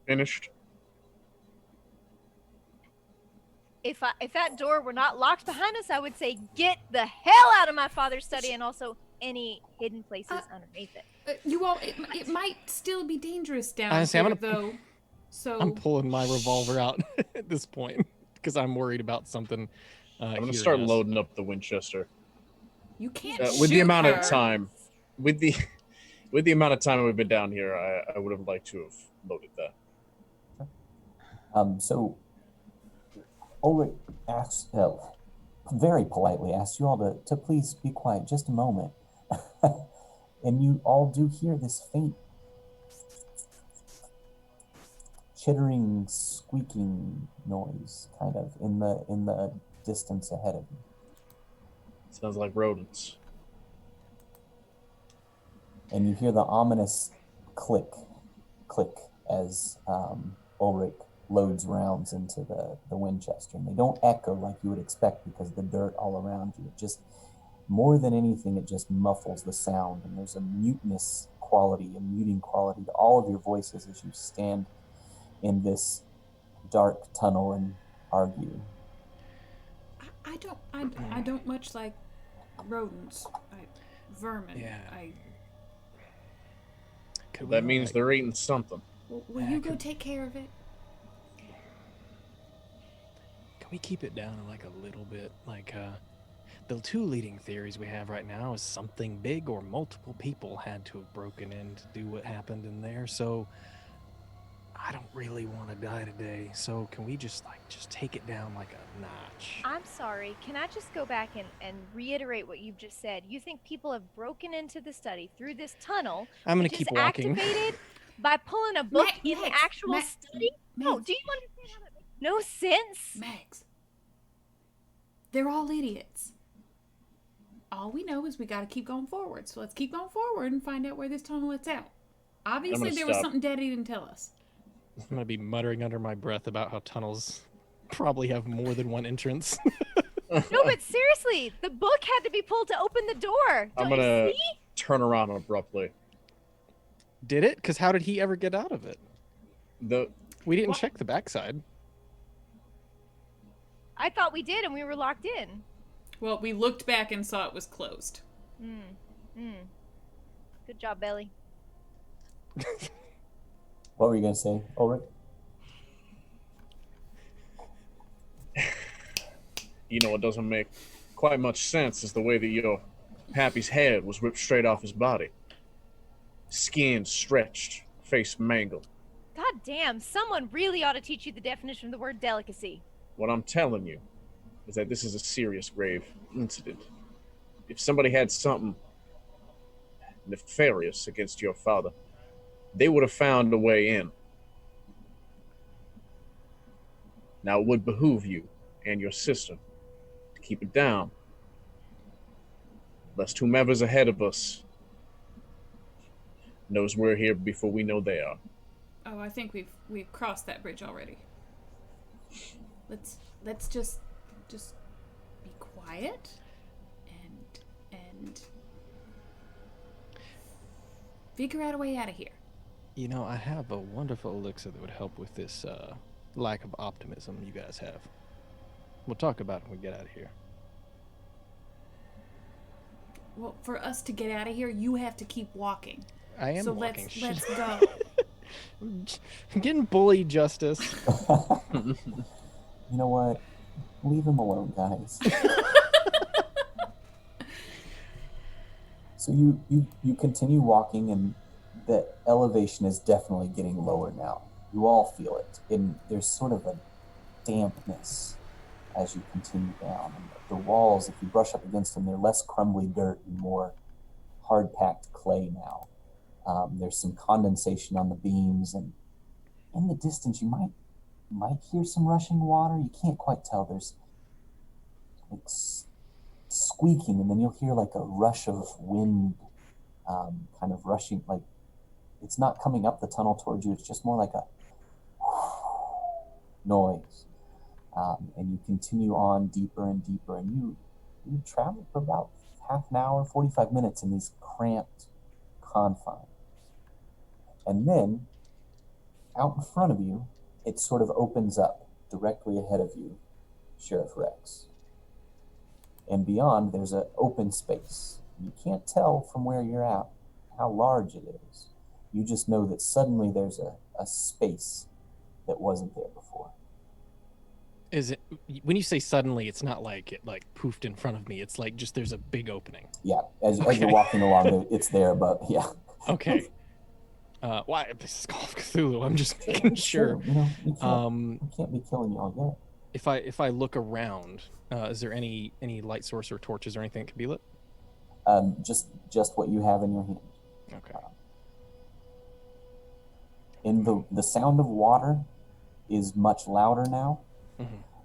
Finished. If that door were not locked behind us, I would say get the hell out of my father's study, and also any hidden places underneath it. You all, it might still be dangerous down Honestly, here, I'm gonna- though. So I'm pulling my revolver out at this point because I'm worried about something. I'm gonna start loading up the Winchester. you can't With the shoot amount her. of time, with the amount of time we've been down here, I would have liked to have loaded that. So Ulrich asks, very politely asks you all to please be quiet just a moment. And you all do hear this faint chittering, squeaking noise kind of in the distance ahead of you. Sounds like rodents. And you hear the ominous click as Ulrich loads rounds into the Winchester. And they don't echo like you would expect because the dirt all around you. It just, more than anything, it just muffles the sound. And there's a mutinous quality, a muting quality to all of your voices as you stand in this dark tunnel and argue. I don't much like rodents. Vermin. Yeah. That means they're eating something. Will you go take care of it? Can we keep it down like a little bit? Like the two leading theories we have right now is something big or multiple people had to have broken in to do what happened in there. So I don't really want to die today. So can we just take it down like a notch? I'm sorry. Can I just go back and reiterate what you've just said? You think people have broken into the study through this tunnel? I'm gonna which keep is walking. activated by pulling a book in the Max, actual Max, study? No, Max. do you understand how that makes no sense? Max, They're all idiots. All we know is we got to keep going forward. So let's keep going forward and find out where this tunnel lets out. Obviously, there was stop. something Daddy didn't tell us. I'm gonna be muttering under my breath about how tunnels probably have more than one entrance. No, but seriously, the book had to be pulled to open the door. I'm Don't gonna you see? turn around abruptly. Did it? Because how did he ever get out of it? We didn't What? check the backside. I thought we did, and we were locked in. Well, we looked back and saw it was closed. Good job, Belly. What were you gonna say, Ulrich? You know what doesn't make quite much sense is the way that your Happy's head was ripped straight off his body. Skin stretched, face mangled. God damn, someone really ought to teach you the definition of the word delicacy. What I'm telling you is that this is a serious, grave incident. If somebody had something nefarious against your father, they would have found a way in. Now it would behoove you and your sister to keep it down, lest whomever's ahead of us knows we're here before we know they are. Oh, I think we've crossed that bridge already. Let's just be quiet and figure out a way out of here. You know, I have a wonderful elixir that would help with this lack of optimism you guys have. We'll talk about it when we get out of here. Well, for us to get out of here, you have to keep walking. I am So walking. let's go. I'm getting bullied, Justice. You know what? Leave him alone, guys. So you continue walking, and the elevation is definitely getting lower now. You all feel it, and there's sort of a dampness as you continue down. And the walls, if you brush up against them, they're less crumbly dirt and more hard-packed clay now. There's some condensation on the beams, and in the distance you might hear some rushing water. You can't quite tell. There's like squeaking, and then you'll hear like a rush of wind, kind of rushing. Like it's not coming up the tunnel towards you. It's just more like a noise. And you continue on deeper and deeper, and you travel for about half an hour, 45 minutes in these cramped confines. And then out in front of you, it sort of opens up directly ahead of you, Sheriff Rex. And beyond, there's an open space. You can't tell from where you're at how large it is. You just know that suddenly there's a space that wasn't there before. Is it when you say suddenly? It's not like it like poofed in front of me. It's like just there's a big opening. Yeah, as you're walking along, it's there, but yeah. Okay. Why this is Call of Cthulhu? I'm just making sure. You know, we can't be killing y'all yet. If I look around, is there any light source or torches or anything that can be lit? Just what you have in your hand. Okay. In the sound of water is much louder now,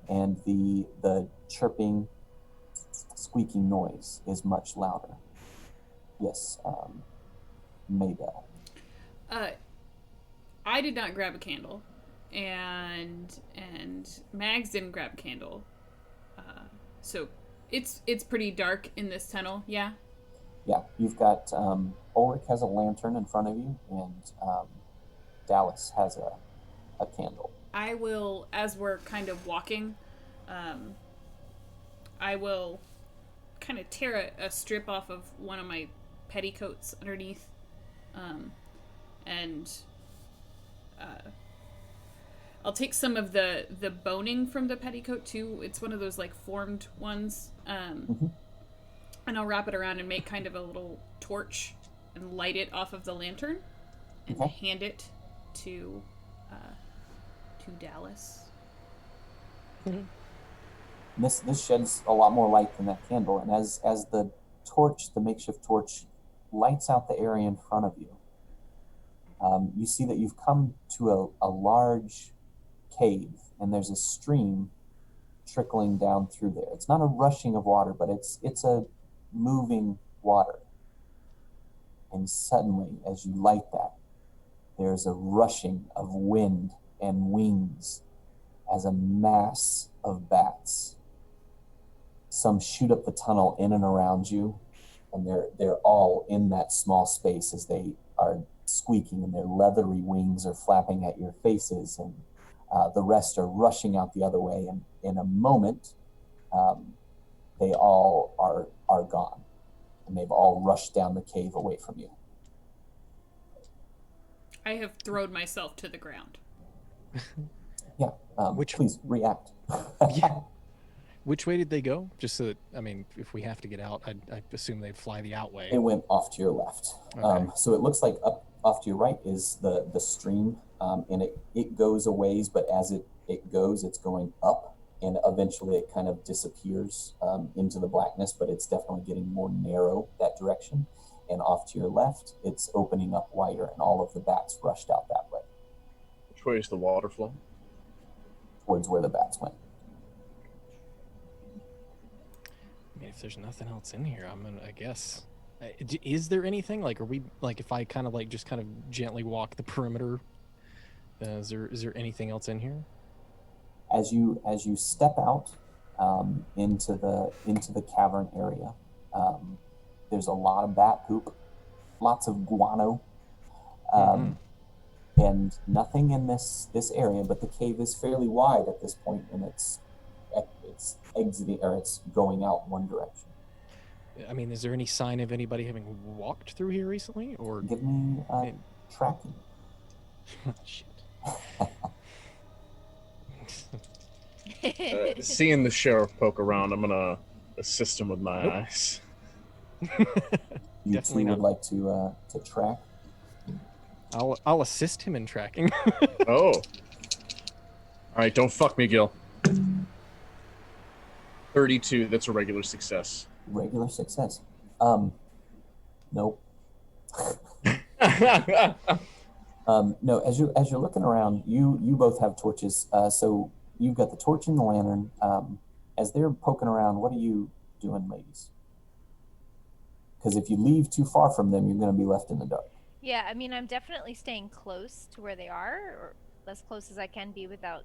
and the chirping, squeaking noise is much louder. Yes, Maybell. I did not grab a candle, and Mags didn't grab a candle. So it's pretty dark in this tunnel. Yeah. Yeah, you've got Ulrich has a lantern in front of you, and Dallas has a candle. I will, as we're kind of walking, I will kind of tear a strip off of one of my petticoats underneath, and I'll take some of the boning from the petticoat too. It's one of those like formed ones, and I'll wrap it around and make kind of a little torch and light it off of the lantern, and hand it to Dallas. This sheds a lot more light than that candle, and as the makeshift torch, lights out the area in front of you, you see that you've come to a large cave, and there's a stream trickling down through there. It's not a rushing of water, but it's a moving water. And suddenly, as you light that, there's a rushing of wind and wings as a mass of bats. Some shoot up the tunnel in and around you, and they're all in that small space as they are squeaking, and their leathery wings are flapping at your faces, and the rest are rushing out the other way. And in a moment, they all are gone, and they've all rushed down the cave away from you. I have thrown myself to the ground. Yeah. Please react. Yeah. Which way did they go? Just so that, I mean, if we have to get out, I assume they'd fly the out way. It went off to your left. Okay. So it looks like up off to your right is the stream, and it goes a ways, but as it goes, it's going up, and eventually it kind of disappears into the blackness, but it's definitely getting more narrow that direction. And off to your left, it's opening up wider, and all of the bats rushed out that way. Which way is the water flow? Towards where the bats went. I mean, if there's nothing else in here, I guess. Is there anything? Like, are we, like, if I kind of, like, just kind of gently walk the perimeter, is there anything else in here? As you step out into the cavern area, there's a lot of bat poop, lots of guano, and nothing in this area. But the cave is fairly wide at this point, and it's exiting, or it's going out one direction. I mean, is there any sign of anybody having walked through here recently, or Give me tracking. Shit. Seeing the sheriff poke around, I'm gonna assist him with my eyes. You Definitely two not. would like to track. I'll assist him in tracking. Oh. All right, don't fuck me, Gil. 32, that's a regular success. Regular success. Nope. No, as you're looking around, you both have torches. So you've got the torch and the lantern. As they're poking around, what are you doing, ladies? Because if you leave too far from them, you're going to be left in the dark. Yeah, I mean, I'm definitely staying close to where they are, or as close as I can be without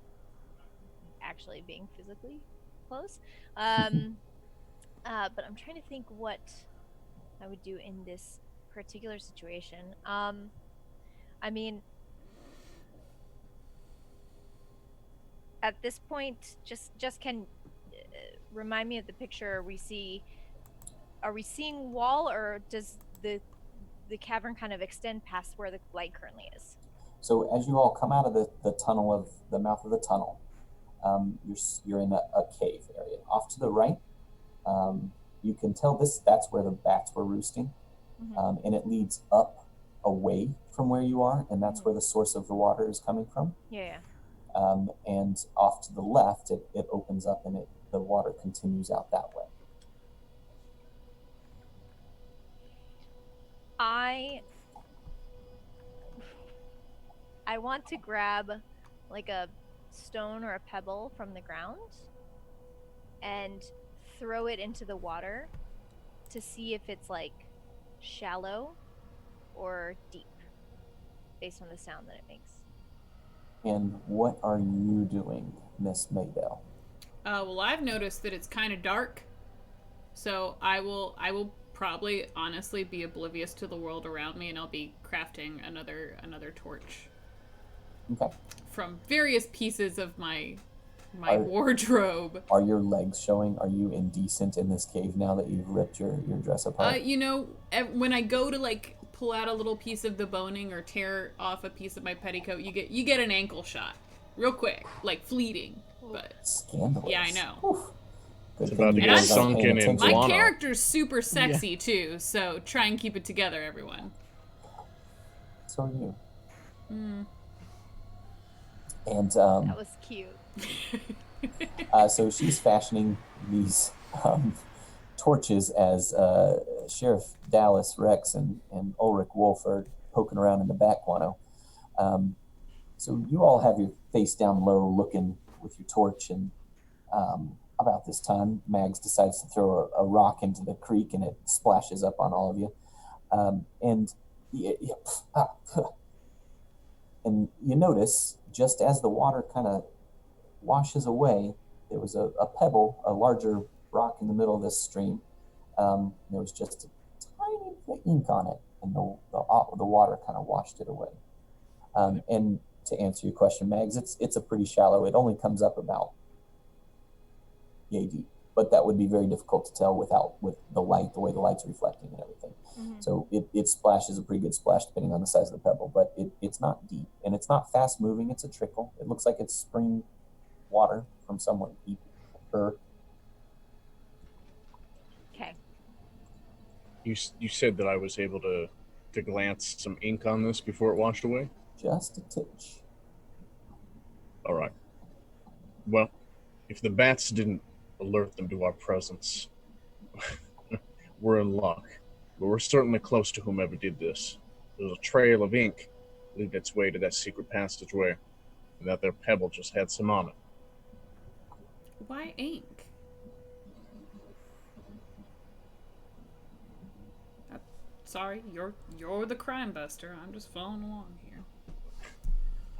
actually being physically close. But I'm trying to think what I would do in this particular situation. I mean, at this point, just can remind me of the picture. Are we seeing wall, or does the cavern kind of extend past where the light currently is? So as you all come out of the tunnel of the mouth of the tunnel, you're in a cave area. Off to the right, you can tell that's where the bats were roosting, and it leads up away from where you are, and that's where the source of the water is coming from. Yeah. And off to the left, it opens up, and the water continues out that way. I want to grab like a stone or a pebble from the ground and throw it into the water to see if it's like shallow or deep based on the sound that it makes. And what are you doing, Miss Maybell? Well, I've noticed that it's kind of dark, so I will probably honestly be oblivious to the world around me, and I'll be crafting another torch. Okay. From various pieces of my wardrobe. Are your legs showing? Are you indecent in this cave now that you've ripped your dress apart? When I go to like pull out a little piece of the boning or tear off a piece of my petticoat, you get an ankle shot, real quick, like fleeting. But Scandalous. yeah, I know. Oof. Good It's thing about to you get guys aren't sunken paying in attention. My Guano. character's super sexy too, so try and keep it together, everyone. So are you. Mm. And That was cute. so she's fashioning these torches as Sheriff Dallas Rex and Ulrich Wolf are poking around in the back guano. So you all have your face down low looking with your torch, and About this time, Mags decides to throw a rock into the creek, and it splashes up on all of you. And and you notice, just as the water kind of washes away, there was a pebble, a larger rock in the middle of this stream. There was just a tiny bit of ink on it, and the water kind of washed it away. And to answer your question, Mags, it's a pretty shallow. It only comes up about yay deep, but that would be very difficult to tell with the light, the way the light's reflecting and everything. Mhm. So it splashes a pretty good splash depending on the size of the pebble, but it's not deep and it's not fast moving. It's a trickle. It looks like it's spring water from somewhere deep. Okay. You said that I was able to glance some ink on this before it washed away? Just a titch. All right. Well, if the bats didn't alert them to our presence, we're in luck. But we're certainly close to whomever did this. There's a trail of ink leading its way to that secret passageway, and that their pebble just had some on it. Why ink? Sorry, you're the crime buster. I'm just following along here.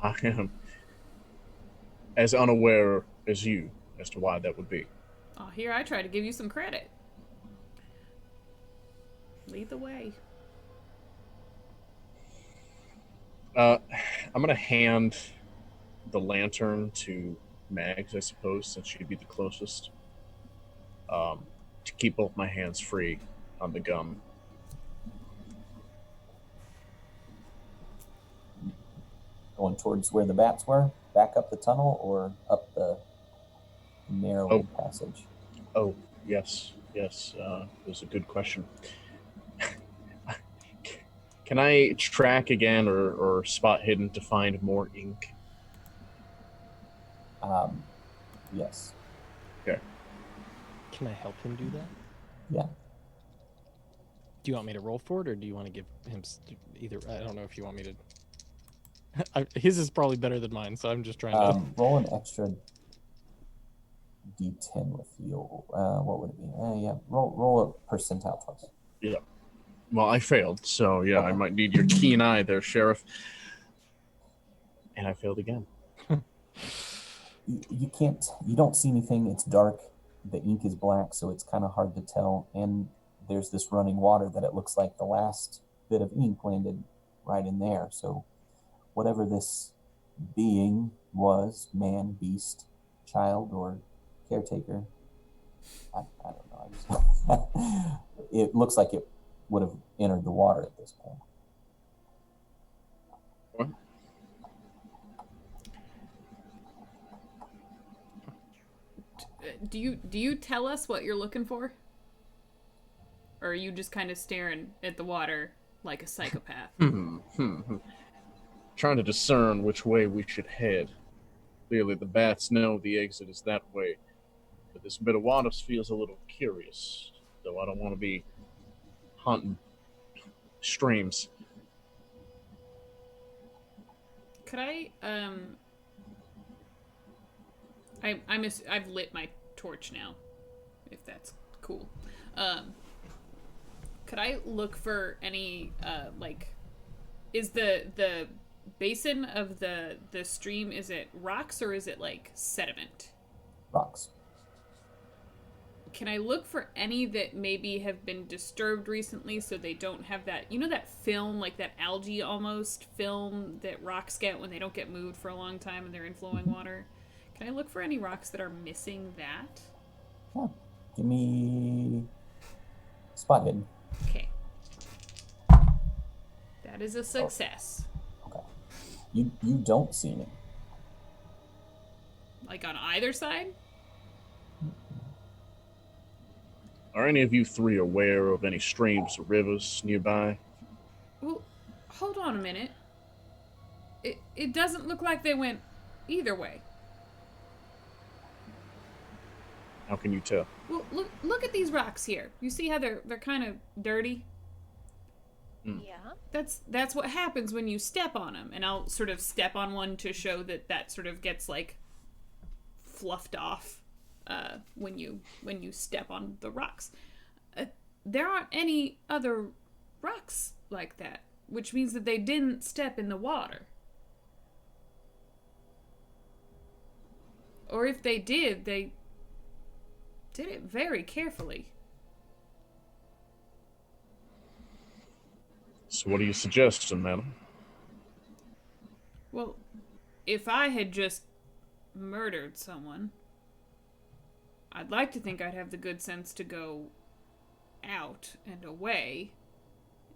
I am as unaware as you as to why that would be. Oh, here I try to give you some credit. Lead the way. I'm gonna hand the lantern to Mags, I suppose, since she'd be the closest. To keep both my hands free on the gum. Going towards where the bats were, back up the tunnel or up the narrow passage? Oh, yes. It was a good question. Can I track again or spot hidden to find more ink? Yes. Okay. Can I help him do that? Yeah. Do you want me to roll for it, or do you want to give him either? I don't know if you want me to. His is probably better than mine, so I'm just trying to. Roll an extra d10 with you. What would it be? Yeah. Roll a percentile twice. Yeah. Well, I failed, so yeah, I might need your keen eye there, Sheriff. And I failed again. You don't see anything. It's dark. The ink is black, so it's kind of hard to tell. And there's this running water that it looks like the last bit of ink landed right in there. So whatever this being was, man, beast, child, or caretaker, I don't know. It looks like it would have entered the water at this point. What? Do you tell us what you're looking for? Or are you just kind of staring at the water like a psychopath? Trying to discern which way we should head. Clearly the bats know the exit is that way, but this bit of water feels a little curious, though I don't want to be hunting streams. Could I I've lit my torch now, if that's cool. Could I look for any is the basin of the stream, is it rocks or is it like sediment? Rocks. Can I look for any that maybe have been disturbed recently so they don't have that, that film, like that algae almost film that rocks get when they don't get moved for a long time and they're in flowing water? Can I look for any rocks that are missing that? Yeah. Give me spot hidden. Okay. That is a success. Okay. You don't see any. Like on either side? Are any of you three aware of any streams or rivers nearby? Well, hold on a minute. It doesn't look like they went either way. How can you tell? Well, look at these rocks here. You see how they're kind of dirty? Yeah. That's what happens when you step on them. And I'll sort of step on one to show that sort of gets like fluffed off. when you step on the rocks. There aren't any other rocks like that, which means that they didn't step in the water. Or if they did, they did it very carefully. So what are you suggesting, madam? Well, if I had just murdered someone, I'd like to think I'd have the good sense to go out and away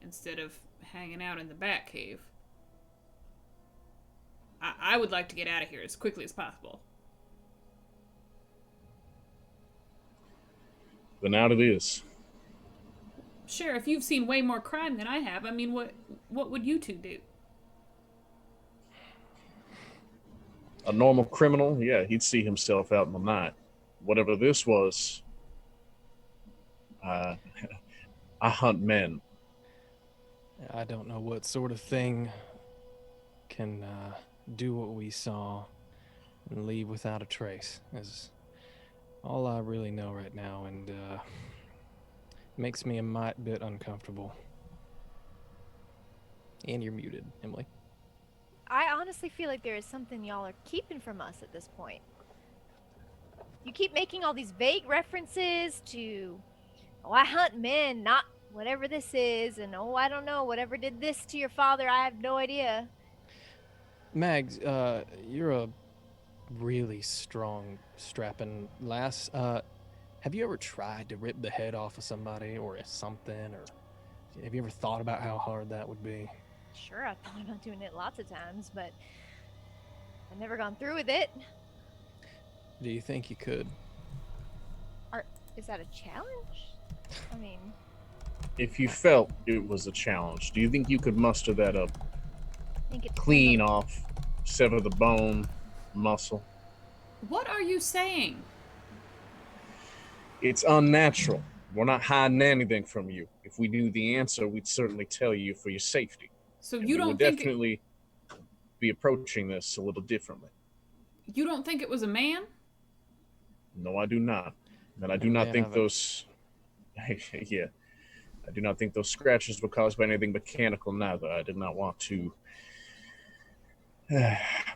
instead of hanging out in the Batcave. I would like to get out of here as quickly as possible. Then out it is. Sheriff, you've seen way more crime than I have. I mean, what would you two do? A normal criminal, yeah, he'd see himself out in the night. Whatever this was, I hunt men. I don't know what sort of thing can do what we saw and leave without a trace. Is all I really know right now, and makes me a mite bit uncomfortable. And you're muted, Emily. I honestly feel like there is something y'all are keeping from us at this point. You keep making all these vague references to, oh, I hunt men, not whatever this is, and oh, I don't know, whatever did this to your father, I have no idea. Mags, you're a really strong, strapping lass. Have you ever tried to rip the head off of somebody or something, or have you ever thought about how hard that would be? Sure, I've thought about doing it lots of times, but I've never gone through with it. Do you think you could? Is that a challenge? I mean, If you felt it was a challenge, do you think you could muster that up? I think it's Clean off, sever the bone, muscle? What are you saying? It's unnatural. We're not hiding anything from you. If we knew the answer, we'd certainly tell you for your safety. So And you we don't would think definitely be approaching this a little differently. you don't think it was a man? No, I do not. And I do Yeah, not think but- those... yeah. I do not think those scratches were caused by anything mechanical neither. I did not want to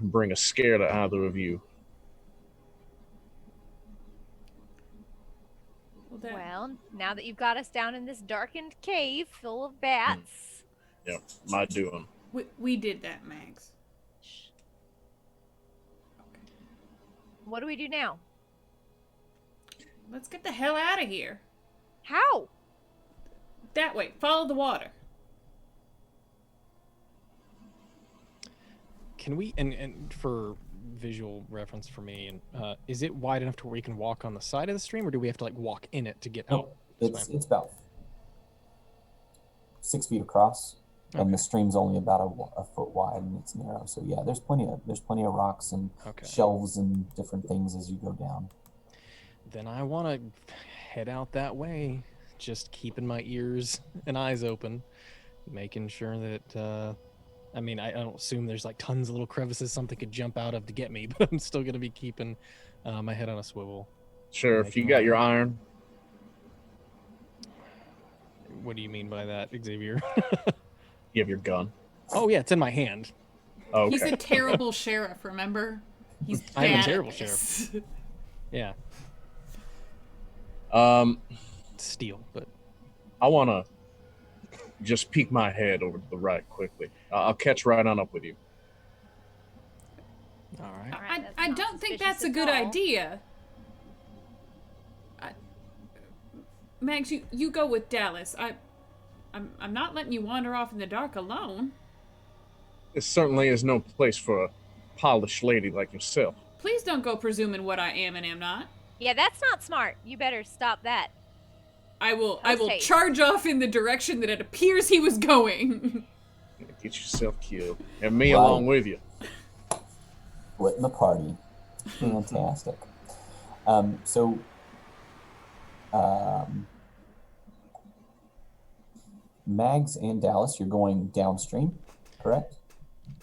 bring a scare to either of you. Well, now that you've got us down in this darkened cave full of bats. Yeah, my doing. We did that, Mags. Shh. What do we do now? Let's get the hell out of here. How? That way. Follow the water. Can we, and for visual reference for me, and is it wide enough to where we can walk on the side of the stream, or do we have to like walk in it to get out? Nope. It's about 6 feet across, and the stream's only about a foot wide, and it's narrow. So yeah, there's plenty of rocks and Okay. shelves and different things as you go down. Then I want to head out that way, just keeping my ears and eyes open, making sure that, I mean, I don't assume there's like tons of little crevices something could jump out of to get me, but I'm still going to be keeping my head on a swivel. Sheriff, you got your iron? What do you mean by that, Xavier? You have your gun? Oh, yeah, it's in my hand. Oh, okay. He's a terrible sheriff, remember? He's I'm a bad at terrible this. Yeah, steel, but I want to just peek my head over to the right quickly. I'll catch right on up with you. all right. Alright, that's I not don't think suspicious that's a at good all. idea. Mags, you go with Dallas. I'm not letting you wander off in the dark alone. This certainly is no place for a polished lady like yourself. Please don't go presuming what I am and am not. Yeah, that's not smart. You better stop that. I will Okay. charge off in the direction that it appears he was going. Get yourself killed. And me Right. along with you. Splitting the party. Fantastic. So, Mags and Dallas, you're going downstream, correct?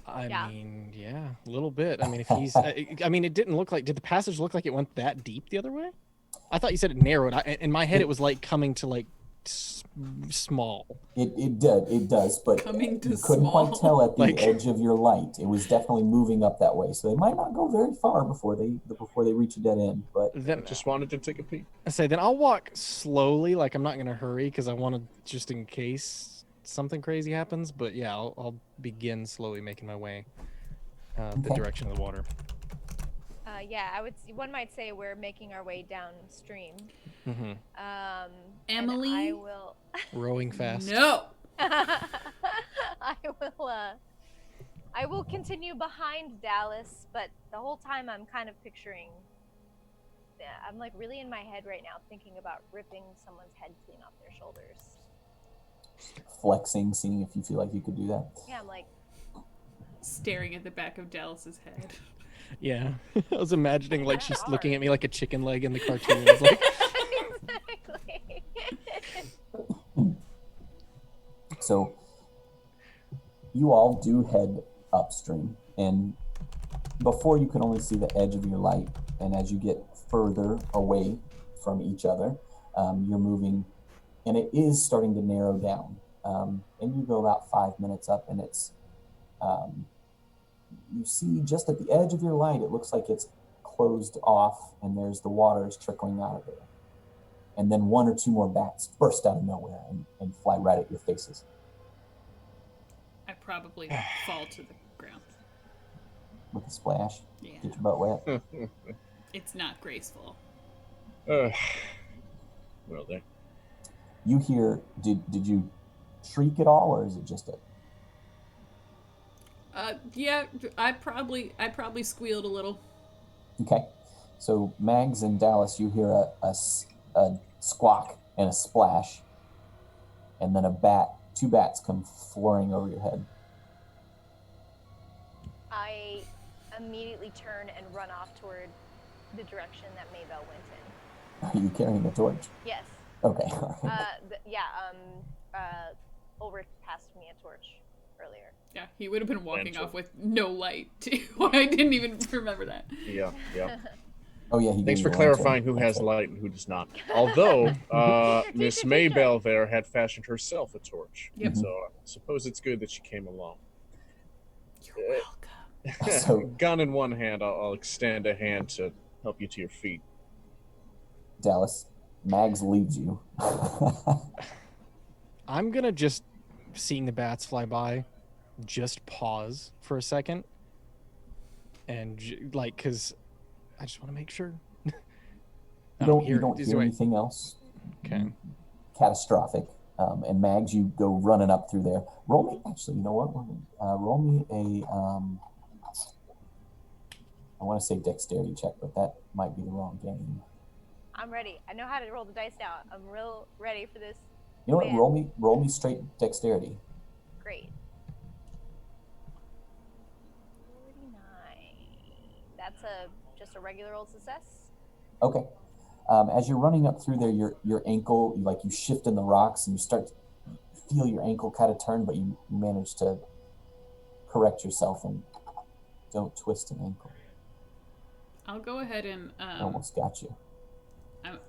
I Yeah. mean, yeah, a little bit. I mean, if he's, I mean, it didn't look like, did the passage look like it went that deep the other way? I thought you said it narrowed. In my head, it was like coming to like small. It does, but Coming to you couldn't small. quite tell at the Like- edge of your light. It was definitely moving up that way, so they might not go very far before they reach a dead end. But Then Just wanted to take a peek. I say, then I'll walk slowly. Like I'm not gonna hurry because I want to just in case something crazy happens. But yeah, I'll begin slowly making my way the Okay. direction of the water. Yeah, one might say we're making our way downstream. Mm-hmm. And Emily? I will. Rowing fast. No. I will continue behind Dallas, but the whole time I'm kind of picturing. Yeah, I'm like really in my head right now, thinking about ripping someone's head clean off their shoulders. flexing, seeing if you feel like you could do that. Yeah, I'm like, Staring at the back of Dallas's head. Yeah, I was imagining like she's Hard. looking at me like a chicken leg in the cartoon. It's like, exactly. So you all do head upstream, and before you can only see the edge of your light, and as you get further away from each other, you're moving, and it is starting to narrow down. And you go about 5 minutes up, and it's you see just at the edge of your light, it looks like it's closed off, and there's the water is trickling out of there. And then one or two more bats burst out of nowhere and fly right at your faces. I probably fall to the ground. With a splash, Yeah. get your butt wet. It's not graceful. Well, there. You hear, did you shriek at all, or is it just a, Yeah, I probably squealed a little. okay. So Mags and Dallas, you hear a squawk and a splash, and then two bats come flying over your head. I immediately turn and run off toward the direction that Maybell went in. Are you carrying a torch? Yes. Okay. Ulrich passed me a torch earlier. Yeah, he would have been walking Lantern. off with no light, too. I didn't even remember that. Yeah. Oh yeah. He Thanks gave for you a lantern. clarifying who has That's it. light and who does not. Although Miss Teacher. Maybell there had fashioned herself a torch, Yep. so I suppose it's good that she came along. You're welcome. So Gun in one hand, I'll extend a hand to help you to your feet. Dallas, Mags leads you. I'm gonna just, seeing the bats fly by, just pause for a second, and cause I just want to make sure. You don't hear is there- anything else Okay. catastrophic. And Mags, you go running up through there. Roll me, actually, you know what? Roll me a, I want to say dexterity check, but that might be the wrong game. I'm ready. I know how to roll the dice now. I'm real ready for this. You know what? Man. Roll me straight dexterity. Great. 49. That's just a regular old success. Okay. As you're running up through there, your ankle, you shift in the rocks, and you start to feel your ankle kind of turn, but you manage to correct yourself and don't twist an ankle. I'll go ahead and Almost got you.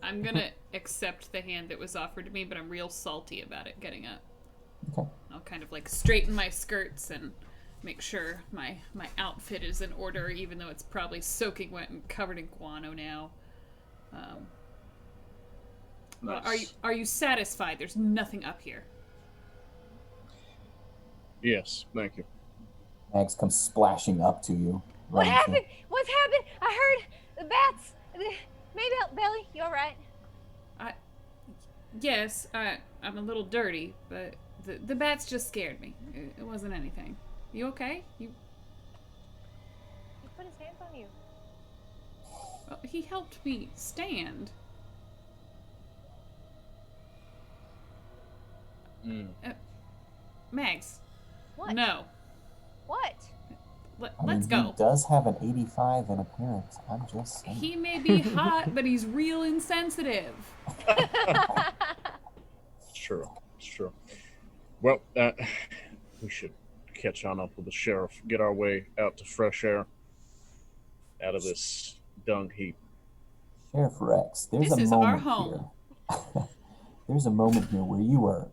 I'm gonna accept the hand that was offered to me, but I'm real salty about it getting up. Okay. I'll kind of like straighten my skirts and make sure my outfit is in order, even though it's probably soaking wet and covered in guano now. Well, Nice. are you satisfied? There's nothing up here. Yes, thank you. Mags comes splashing up to you. What running happened? What's happened? I heard the bats. Maybe Belly, you all right? Yes, I'm a little dirty, but the bats just scared me. It wasn't anything. You okay? He put his hands on you. Well, he helped me stand. Mags. What? No. What? Let's He go. does have an 85 in appearance. I'm just saying. He may be hot, but he's real insensitive. Sure. Well, we should catch on up with the sheriff, get our way out to fresh air, out of this dung heap. Sheriff Rex, there's This a is our moment home. here. There's a moment here where you are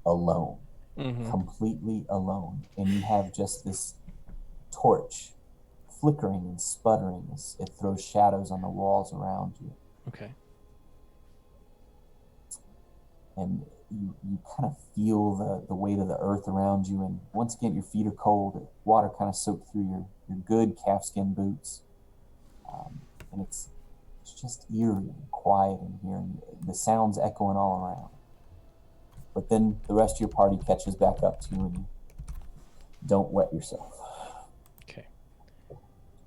alone, Mm-hmm. completely alone, and you have just this torch flickering and sputtering as it throws shadows on the walls around you. Okay. And you kind of feel the weight of the earth around you, and once again your feet are cold, water kind of soaked through your good calfskin boots, and it's just eerie and quiet in here, and the sounds echoing all around. But then the rest of your party catches back up to you, and you don't wet yourself. Okay.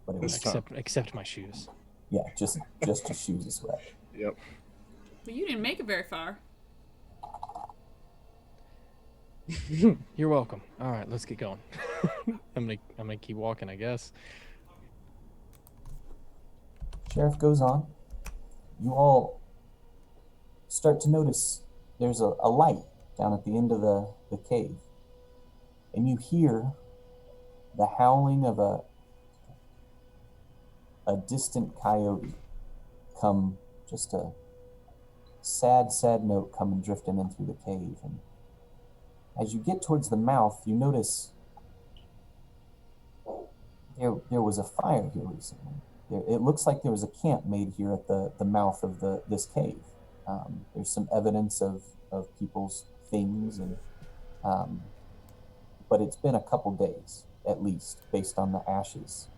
But it was, Except my shoes. yeah, just your shoes is wet. Yep. But you didn't make it very far. You're welcome. All right, let's get going. I'm gonna keep walking, I guess. Sheriff goes on. You all start to notice there's a light down at the end of the cave. And you hear the howling of a distant coyote come, just a sad note coming drifting in through the cave. And as you get towards the mouth, you notice there was a fire here recently. It looks like there was a camp made here at the mouth of this cave. There's some evidence of people's things, and but it's been a couple days at least, based on the ashes.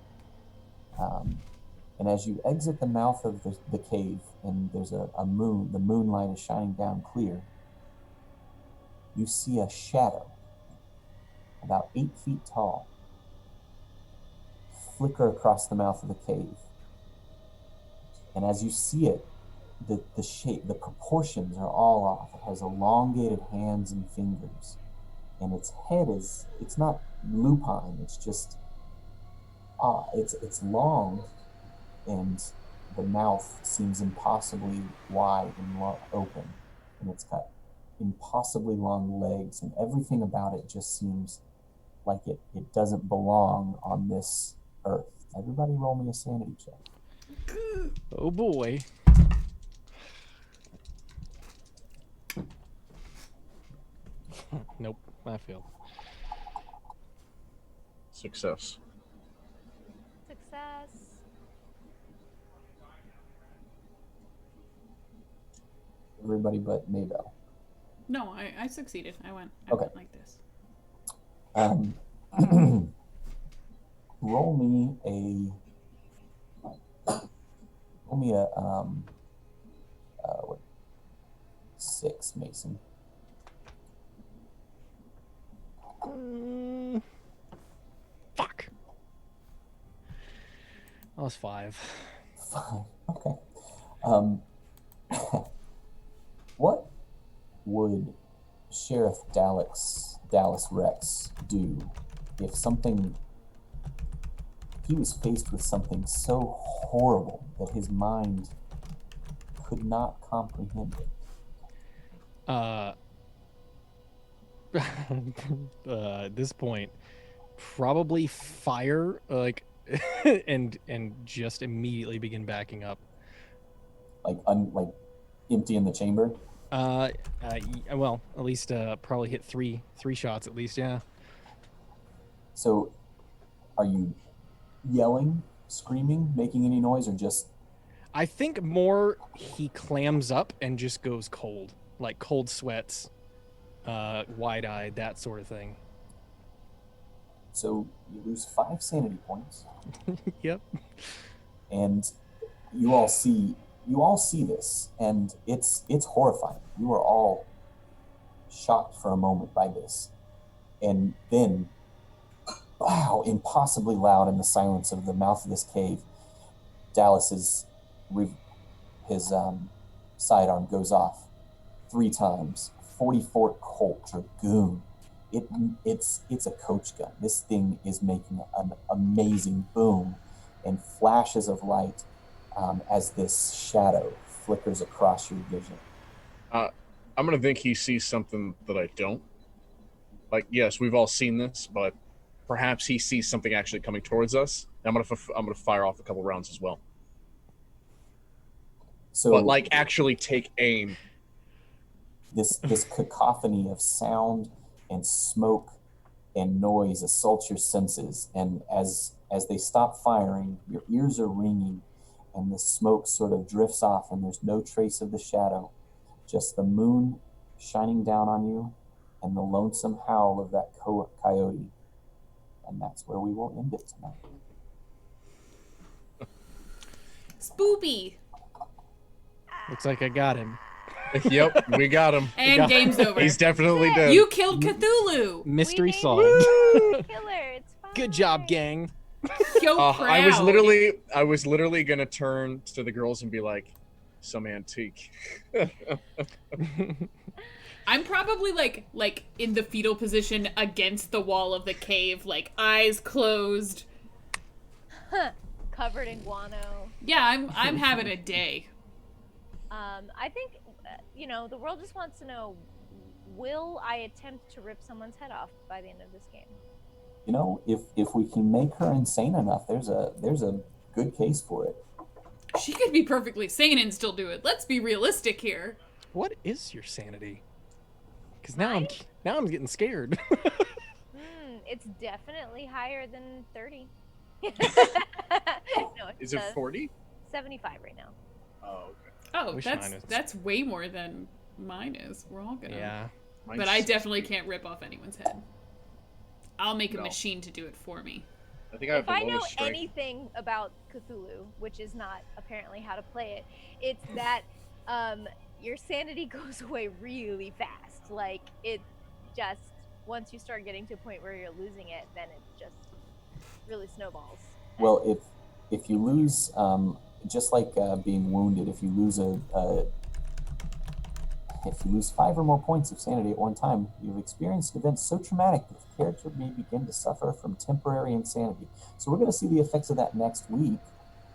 And as you exit the mouth of the cave, and there's a moon, the moonlight is shining down clear, you see a shadow about 8 feet tall flicker across the mouth of the cave. And as you see it, the shape, the proportions are all off. It has elongated hands and fingers. And its head it's not lupine, it's just, it's long, and the mouth seems impossibly wide and open. And it's got impossibly long legs, and everything about it just seems like it doesn't belong on this earth. Everybody roll me a sanity check. Oh boy. Nope, I failed. Success. Success. Everybody but Maybell. No, I succeeded. I went like this. Roll me a what, 6, Mason. Fuck. I was 5. Fine. Okay. What would Sheriff Dallas Rex do if he was faced with something so horrible that his mind could not comprehend it? At this point, probably fire, and just immediately begin backing up. Like empty in the chamber? Well, at least probably hit three shots at least, yeah. So, are you yelling, screaming, making any noise, or just... I think more he clams up and just goes cold, like cold sweats, wide-eyed, that sort of thing. So you lose 5 sanity points. Yep. And you all see this, and it's horrifying. You are all shocked for a moment by this, and then, wow, impossibly loud in the silence of the mouth of this cave, Dallas's sidearm goes off 3 times. 44 Colt Dragoon. It's a coach gun. This thing is making an amazing boom, and flashes of light as this shadow flickers across your vision. I'm gonna think he sees something that I don't. Like, yes, we've all seen this, but perhaps he sees something actually coming towards us. I'm gonna fire off a couple rounds as well. So but like actually take aim. this cacophony of sound and smoke and noise assaults your senses, and as they stop firing, your ears are ringing, and the smoke sort of drifts off, and there's no trace of the shadow, just the moon shining down on you and the lonesome howl of that coyote. And that's where we will end it tonight. Spoopy. Looks like I got him. Yep, we got him. And game's over. He's definitely dead. You killed Cthulhu. Mystery We named solved. it Killer. It's fine. Good job, gang. So proud. I was literally gonna turn to the girls and be like, some antique. I'm probably like in the fetal position against the wall of the cave, like eyes closed. Covered in guano. Yeah, I'm having a day. I think, the world just wants to know, will I attempt to rip someone's head off by the end of this game? You know, if we can make her insane enough, there's a good case for it. She could be perfectly sane and still do it. Let's be realistic here. What is your sanity? Because now Mine? I'm getting scared. It's definitely higher than 30. No, Is it 40? 75 right now. Oh, okay. Oh, Wish mine was- that's way more than mine is. We're all gonna. Yeah. But I definitely can't rip off anyone's head. I'll make a No. machine to do it for me. I think I have If the I know lowest strength. anything about Cthulhu, which is not apparently how to play it, it's that your sanity goes away really fast. Like, it just, once you start getting to a point where you're losing it, then it just really snowballs. Well, if you lose, just like being wounded, if you lose if you lose 5 or more points of sanity at one time, you've experienced events so traumatic that the character may begin to suffer from temporary insanity. So we're going to see the effects of that next week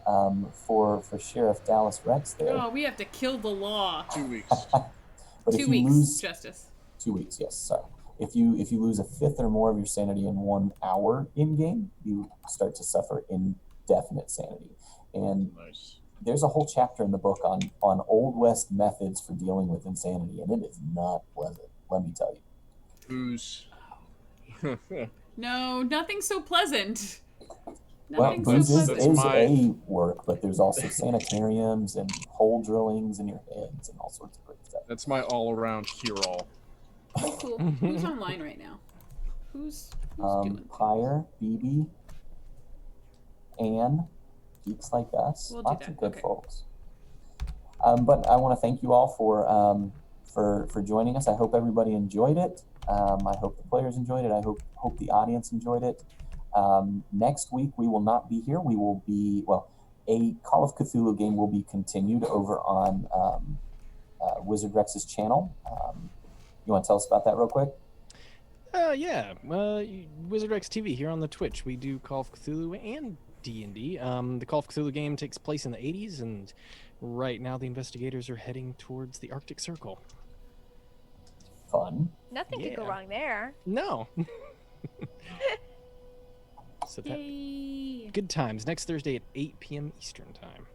for Sheriff Dallas Rex there. Oh, we have to kill the law. 2 weeks. But 2 if you weeks, lose Justice. 2 weeks, yes, sorry. If you lose a fifth or more of your sanity in 1 hour in game, you start to suffer indefinite sanity. And Nice. there's a whole chapter in the book on Old West methods for dealing with insanity, and it is not pleasant, let me tell you. Booze. No, nothing so pleasant. Well, Nothing so booze is pleasant. That's my- a work, but there's also sanitariums and hole drillings in your heads and all sorts of great stuff. That's my all-around cure-all. Cool. Who's online right now? Who's doing? Pyre, BB, Anne, Geeks Like Us, We'll do lots that, of good okay. folks. But I want to thank you all for joining us. I hope everybody enjoyed it. I hope the players enjoyed it. I hope the audience enjoyed it. Next week we will not be here. We will be, a Call of Cthulhu game will be continued over on Wizard Rex's channel. You want to tell us about that real quick? Yeah. Wizard X TV here on the Twitch. We do Call of Cthulhu and D&D. The Call of Cthulhu game takes place in the 80s, and right now the investigators are heading towards the Arctic Circle. Fun. Nothing could go Yeah. wrong there. No. So that, Yay. good times. Next Thursday at 8 p.m. Eastern time.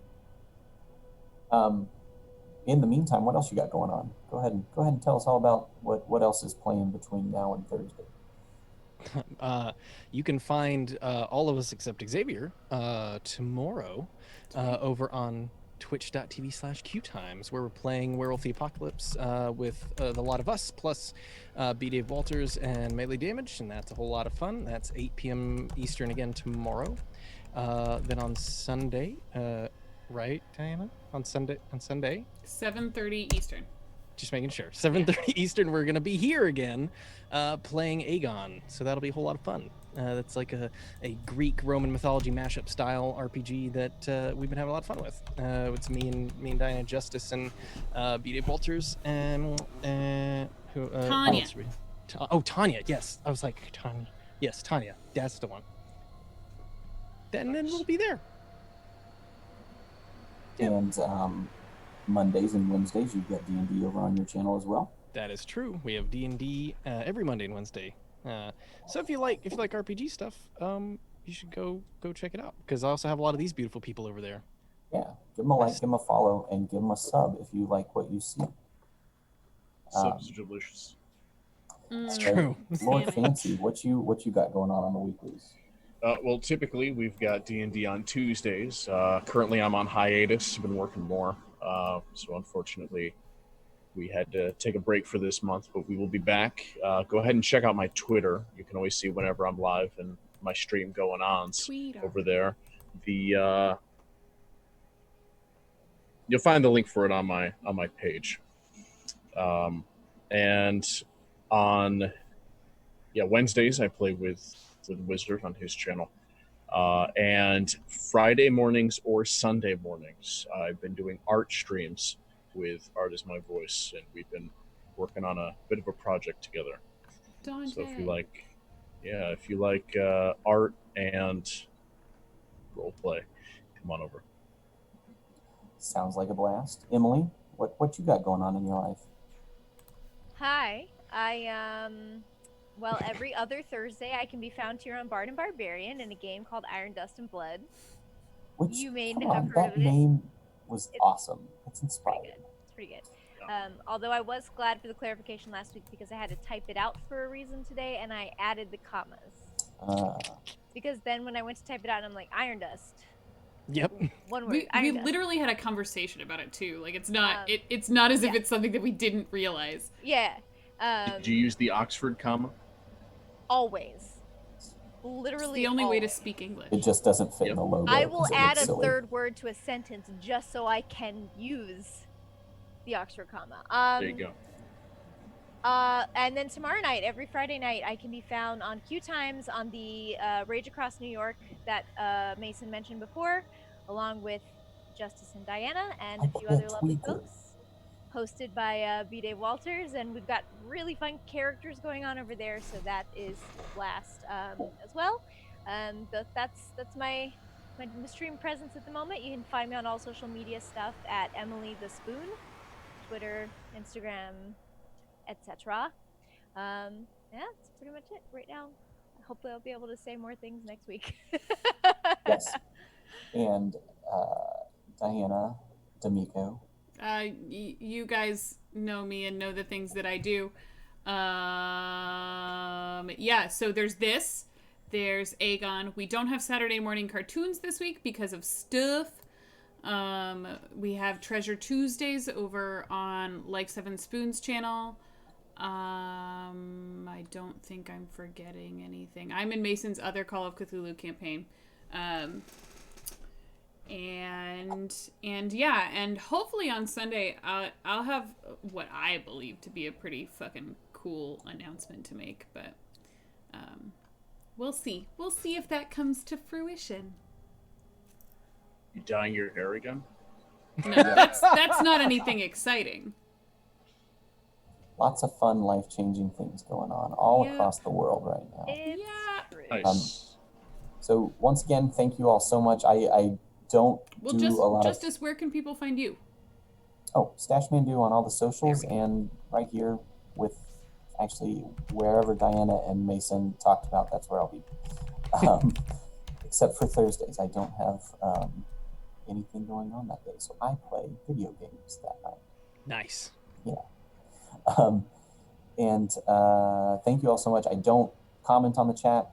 In the meantime, what else you got going on? Go ahead and tell us all about what else is playing between now and Thursday. You can find all of us except Xavier tomorrow over on twitch.tv/qtimes, where we're playing Werewolf the Apocalypse with the lot of us, plus B. Dave Walters and Melee Damage, and that's a whole lot of fun. That's 8 p.m. Eastern again tomorrow. Then on Sunday, right, Diana? On Sunday? 7:30 Eastern. Just making sure. 7:30 Eastern, we're gonna be here again, playing Aegon. So that'll be a whole lot of fun. That's like a Greek Roman mythology mashup style RPG that we've been having a lot of fun with. It's me and Diana Justice and B. Dave Walters and who? Tanya. else we- Oh, Tanya. Yes, I was like Tanya. Yes, Tanya. That's the one. Then we'll be there. Yeah. And Mondays and Wednesdays, you've got D&D over on your channel as well. That is true. We have D&D every Monday and Wednesday. So if you like RPG stuff, you should go check it out, because I also have a lot of these beautiful people over there. Yeah, give them a like, give them a follow, and give them a sub if you like what you see. Subs are delicious. It's Hey, true. Lord Damn it. Fancy, what you got going on the weeklies? Well, typically we've got D&D on Tuesdays. Currently, I'm on hiatus. I've been working more, so unfortunately, we had to take a break for this month. But we will be back. Go ahead and check out my Twitter. You can always see whenever I'm live and my stream going on Tweet over there. The you'll find the link for it on my page. And on Wednesdays I play with Wizard on his channel. And Friday mornings or Sunday mornings, I've been doing art streams with Art Is My Voice, and we've been working on a bit of a project together. Dante. So if you like art and role play, come on over. Sounds like a blast. Emily, what you got going on in your life? Hi, well, every other Thursday I can be found here on Bard and Barbarian in a game called Iron Dust and Blood. Which, You may come have on, heard that of it. name was It's awesome. It's Pretty inspiring. good. It's pretty good. Although I was glad for the clarification last week because I had to type it out for a reason today, and I added the commas. Because then when I went to type it out, I'm like, Iron Dust. Yep. One word. We Iron Dust. literally had a conversation about it too. Like it's not Um, it's not as if yeah. it's something that we didn't realize. Yeah. Did you use the Oxford comma? Always. It's Literally the only way to always. speak English. It just doesn't fit in Yep. the logo. I will 'cause it add looks a silly. third word to a sentence just so I can use the Oxford comma. There you go. And then tomorrow night, every Friday night, I can be found on Q Times on the Rage Across New York that Mason mentioned before, along with Justice and Diana and a few other lovely folks. Hosted by B. Dave Walters, and we've got really fun characters going on over there, so that is a blast as well. That's my stream presence at the moment. You can find me on all social media stuff at Emily the Spoon, Twitter, Instagram, etc. Yeah, that's pretty much it right now. Hopefully, I'll be able to say more things next week. Yes. And Diana D'Amico. You guys know me and know the things that I do. Yeah, so there's Aegon. We don't have Saturday morning cartoons this week because of stuff. We have Treasure Tuesdays over on Like Seven Spoons channel. I don't think I'm forgetting anything. I'm in Mason's other Call of Cthulhu campaign. And hopefully on Sunday I'll have what I believe to be a pretty fucking cool announcement to make, but we'll see if that comes to fruition. You dyeing your hair again? No, that's not anything exciting. Lots of fun, life-changing things going on all Yeah. across the world right now. It's Yeah. true. Nice. So once again, thank you all so much. I don't Well, do a lot Justice, where can people find you? Stashmandu on all the socials There we and right here with actually wherever Diana and Mason talked about, that's where I'll be. Except for Thursdays, I don't have anything going on that day, so I play video games that night. Nice. And thank you all so much. I don't comment on the chat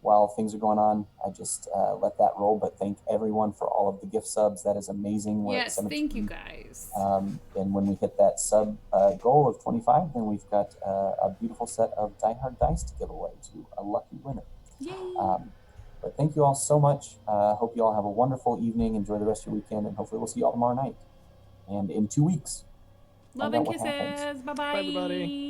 while things are going on. I just let that roll. But thank everyone for all of the gift subs. That is amazing. We're at Yes, 17. thank you guys. And when we hit that sub goal of 25, then we've got a beautiful set of Die Hard dice to give away to a lucky winner. Yay. But thank you all so much. Hope you all have a wonderful evening. Enjoy the rest of your weekend, and hopefully we'll see you all tomorrow night and in 2 weeks. Love find and out what happens. kisses. Bye-bye. Bye, everybody.